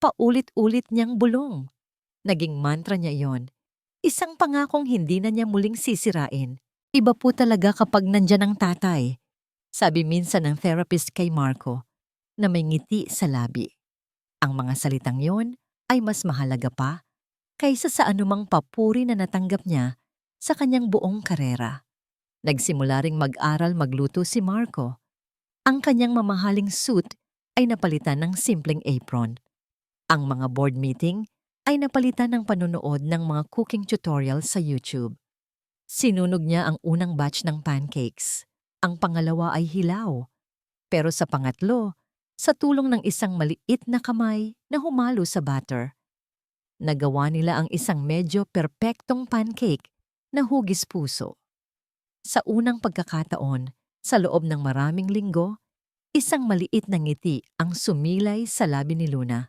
Paulit-ulit niyang bulong. Naging mantra niya iyon. Isang pangakong hindi na niya muling sisirain. Iba po talaga kapag nandyan ang tatay. Sabi minsan ng therapist kay Marco na may ngiti sa labi. Ang mga salitang yon ay mas mahalaga pa kaysa sa anumang papuri na natanggap niya sa kanyang buong karera. Nagsimula ring mag-aral magluto si Marco. Ang kanyang mamahaling suit ay napalitan ng simpleng apron. Ang mga board meeting ay napalitan ng panonood ng mga cooking tutorials sa YouTube. Sinunog niya ang unang batch ng pancakes. Ang pangalawa ay hilaw. Pero sa pangatlo, sa tulong ng isang maliit na kamay na humalo sa batter, nagawa nila ang isang medyo perpektong pancake na hugis puso. Sa unang pagkakataon, sa loob ng maraming linggo, isang maliit na ngiti ang sumilay sa labi ni Luna.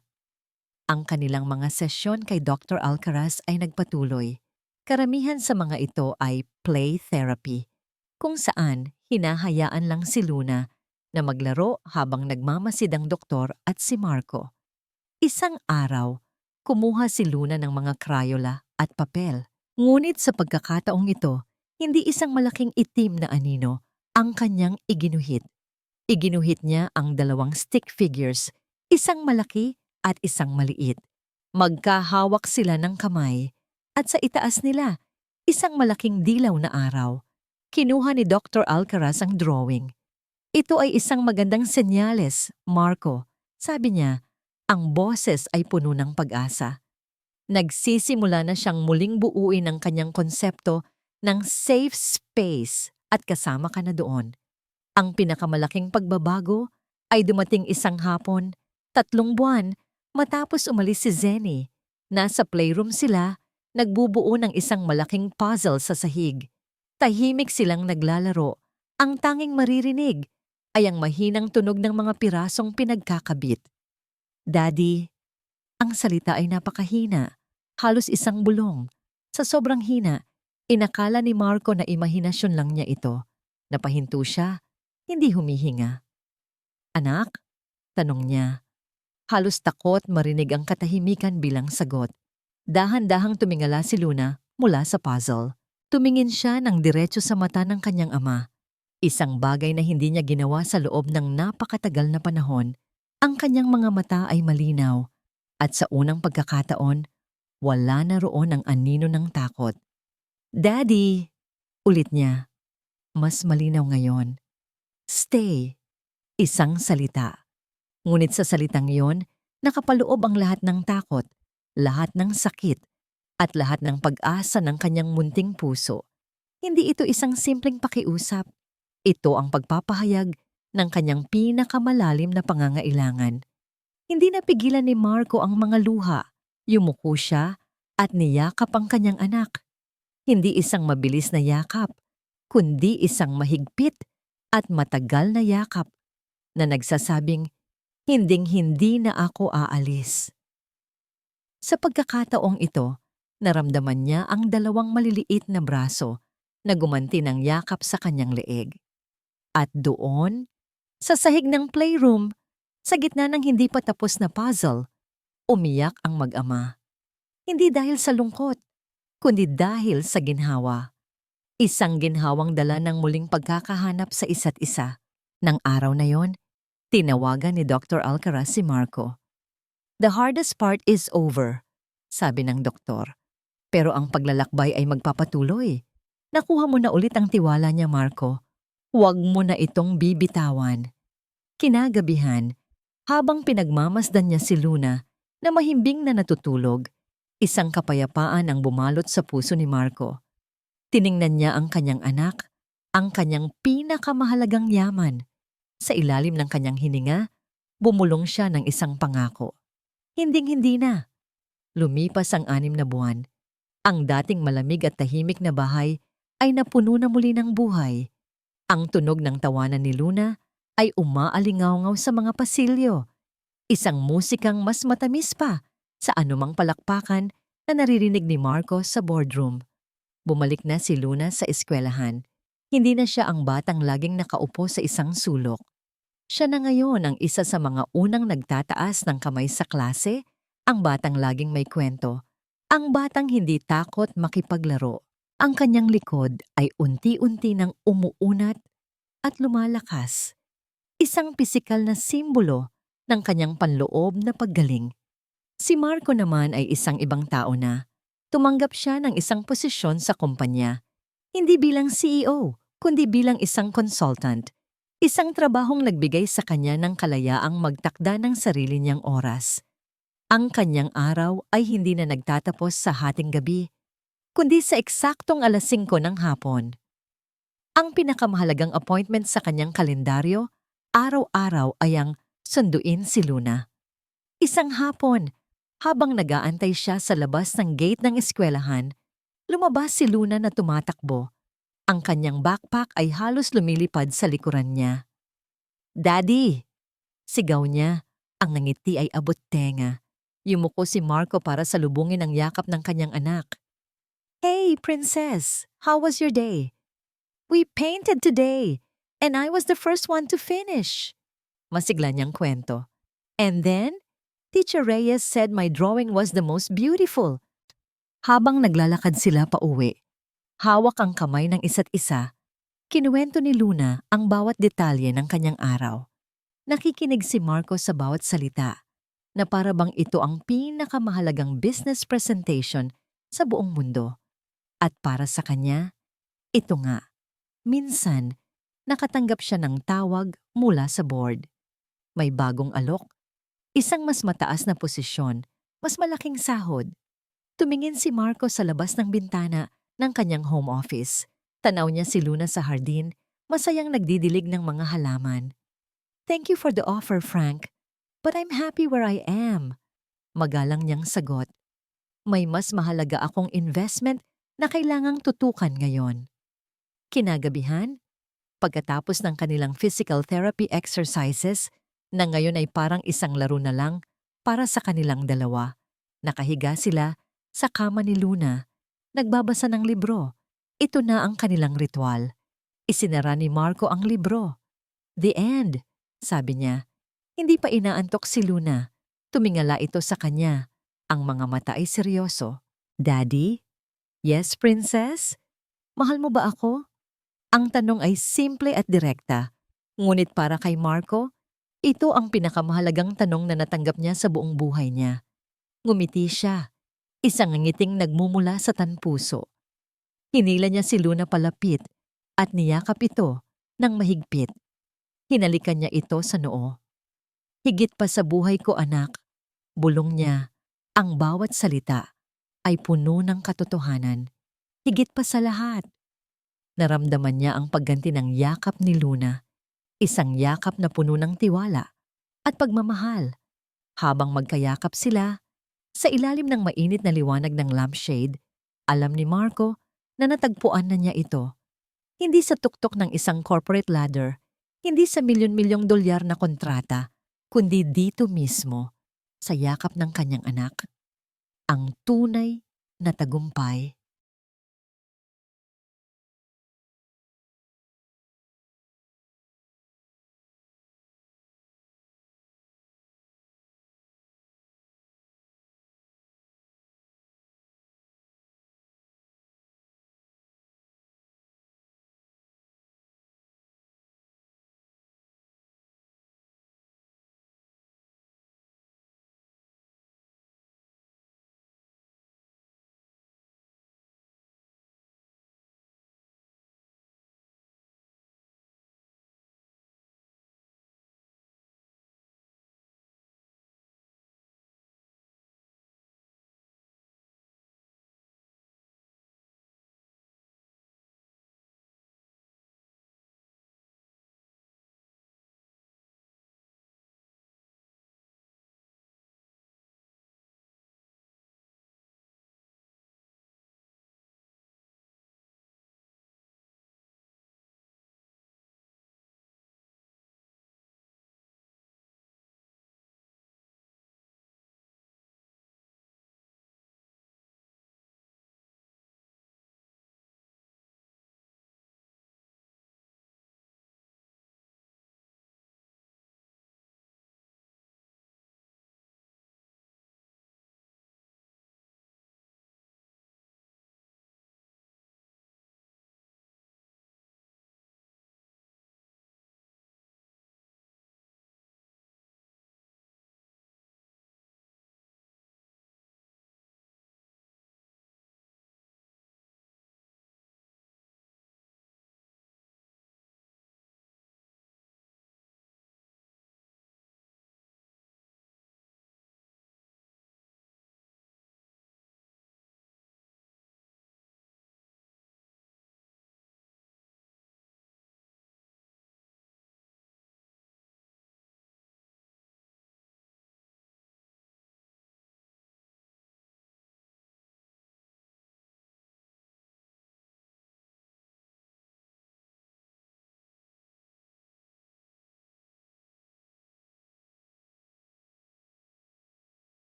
Ang kanilang mga sesyon kay Dr. Alcaraz ay nagpatuloy. Karamihan sa mga ito ay play therapy, kung saan hinahayaan lang si Luna na maglaro habang nagmamasid ang doktor at si Marco. Isang araw, kumuha si Luna ng mga Crayola at papel. Ngunit sa pagkakataong ito, hindi isang malaking itim na anino ang kanyang iginuhit. Iginuhit niya ang dalawang stick figures, isang malaki at isang maliit. Magkahawak sila ng kamay at sa itaas nila, isang malaking dilaw na araw. Kinuha ni Dr. Alcaraz ang drawing. Ito ay isang magandang senyales, Marco. Sabi niya, ang boses ay puno ng pag-asa. Nagsisimula na siyang muling buuin ang kanyang konsepto ng safe space at kasama ka na doon. Ang pinakamalaking pagbabago ay dumating isang hapon, 3 buwan, matapos umalis si Zenny. Nasa playroom sila, nagbubuo ng isang malaking puzzle sa sahig. Tahimik silang naglalaro. Ang tanging maririnig ay ang mahinang tunog ng mga pirasong pinagkakabit. Daddy, ang salita ay napakahina, halos isang bulong. Sa sobrang hina, inakala ni Marco na imahinasyon lang niya ito. Napahinto siya, hindi humihinga. Anak? Tanong niya. Halos takot marinig ang katahimikan bilang sagot. Dahan-dahang tumingala si Luna mula sa puzzle. Tumingin siya ng diretso sa mata ng kanyang ama. Isang bagay na hindi niya ginawa sa loob ng napakatagal na panahon. Ang kanyang mga mata ay malinaw at sa unang pagkakataon, wala na roon ang anino ng takot. Daddy! Ulit niya. Mas malinaw ngayon. Stay. Isang salita. Ngunit sa salitang iyon, nakapaloob ang lahat ng takot, lahat ng sakit, at lahat ng pag-asa ng kanyang munting puso. Hindi ito isang simpleng pakiusap. Ito ang pagpapahayag ng kanyang pinakamalalim na pangangailangan. Hindi napigilan ni Marco ang mga luha. Yumuko siya at niyakap ang kanyang anak. Hindi isang mabilis na yakap, kundi isang mahigpit at matagal na yakap na nagsasabing, hinding-hindi na ako aalis. Sa pagkakataong ito, naramdaman niya ang 2 maliliit na braso na gumanti ng yakap sa kanyang leeg. At doon, sa sahig ng playroom, sa gitna ng hindi pa tapos na puzzle, umiyak ang mag-ama. Hindi dahil sa lungkot, kundi dahil sa ginhawa. Isang ginhawang dala ng muling pagkakahanap sa isa't isa. Nang araw na yon, tinawagan ni Dr. Alcaraz si Marco. The hardest part is over, sabi ng doktor. Pero ang paglalakbay ay magpapatuloy. Nakuha mo na ulit ang tiwala niya, Marco. Huwag mo na itong bibitawan. Kinagabihan, habang pinagmamasdan niya si Luna na mahimbing na natutulog, isang kapayapaan ang bumalot sa puso ni Marco. Tiningnan niya ang kanyang anak, ang kanyang pinakamahalagang yaman. Sa ilalim ng kanyang hininga, bumulong siya ng isang pangako. Hinding-hindi na. Lumipas ang 6 na buwan. Ang dating malamig at tahimik na bahay ay napuno na muli ng buhay. Ang tunog ng tawanan ni Luna ay umaalingaw-ngaw sa mga pasilyo. Isang musikang mas matamis pa sa anumang palakpakan na naririnig ni Marco sa boardroom. Bumalik na si Luna sa eskwelahan. Hindi na siya ang batang laging nakaupo sa isang sulok. Siya na ngayon ang isa sa mga unang nagtataas ng kamay sa klase, ang batang laging may kwento, ang batang hindi takot makipaglaro. Ang kanyang likod ay unti-unti nang umuunat at lumalakas. Isang pisikal na simbolo ng kanyang panloob na paggaling. Si Marco naman ay isang ibang tao na. Tumanggap siya ng isang posisyon sa kumpanya. Hindi bilang CEO, kundi bilang isang consultant. Isang trabahong nagbigay sa kanya ng kalayaang magtakda ng sarili niyang oras. Ang kanyang araw ay hindi na nagtatapos sa hating gabi, kundi sa eksaktong 5:00 ng hapon. Ang pinakamahalagang appointment sa kanyang kalendaryo, araw-araw ay ang sunduin si Luna. Isang hapon, habang nag-aantay siya sa labas ng gate ng eskwelahan, lumabas si Luna na tumatakbo. Ang kanyang backpack ay halos lumilipad sa likuran niya. "Daddy!" Sigaw niya. Ang ngiti ay abot tenga. Yumuko si Marco para salubungin ang yakap ng kanyang anak. "Hey, princess! How was your day?" "We painted today, and I was the first one to finish." Masigla niyang kwento. "And then, Teacher Reyes said my drawing was the most beautiful." Habang naglalakad sila pauwi, hawak ang kamay ng isa't isa, kinuwento ni Luna ang bawat detalye ng kanyang araw. Nakikinig si Marco sa bawat salita, na para bang ito ang pinakamahalagang business presentation sa buong mundo. At para sa kanya, ito nga, minsan, nakatanggap siya ng tawag mula sa board. May bagong alok, isang mas mataas na posisyon, mas malaking sahod. Tumingin si Marco sa labas ng bintana ng kanyang home office. Tanaw niya si Luna sa hardin, masayang nagdidilig ng mga halaman. "Thank you for the offer, Frank, but I'm happy where I am." Magalang niyang sagot. "May mas mahalaga akong investment na kailangang tutukan ngayon." Kinagabihan, pagkatapos ng kanilang physical therapy exercises, na ngayon ay parang isang laro na lang para sa kanilang dalawa, nakahiga sila sa kama ni Luna, nagbabasa ng libro. Ito na ang kanilang ritual. Isinara ni Marco ang libro. "The end," sabi niya. Hindi pa inaantok si Luna. Tumingala ito sa kanya. Ang mga mata ay seryoso. "Daddy?" "Yes, princess? Mahal mo ba ako?" Ang tanong ay simple at direkta. Ngunit para kay Marco, ito ang pinakamahalagang tanong na natanggap niya sa buong buhay niya. Ngumiti siya. Isang ngiting nagmumula sa tanpuso. Hinila niya si Luna palapit at niyakap ito ng mahigpit. Hinalikan niya ito sa noo. "Higit pa sa buhay ko, anak," bulong niya, "ang bawat salita ay puno ng katotohanan. Higit pa sa lahat." Naramdaman niya ang pagganti ng yakap ni Luna, isang yakap na puno ng tiwala at pagmamahal. Habang magkayakap sila, sa ilalim ng mainit na liwanag ng lampshade, alam ni Marco na natagpuan na niya ito. Hindi sa tuktok ng isang corporate ladder, hindi sa milyon-milyong dolyar na kontrata, kundi dito mismo, sa yakap ng kanyang anak. Ang tunay na tagumpay.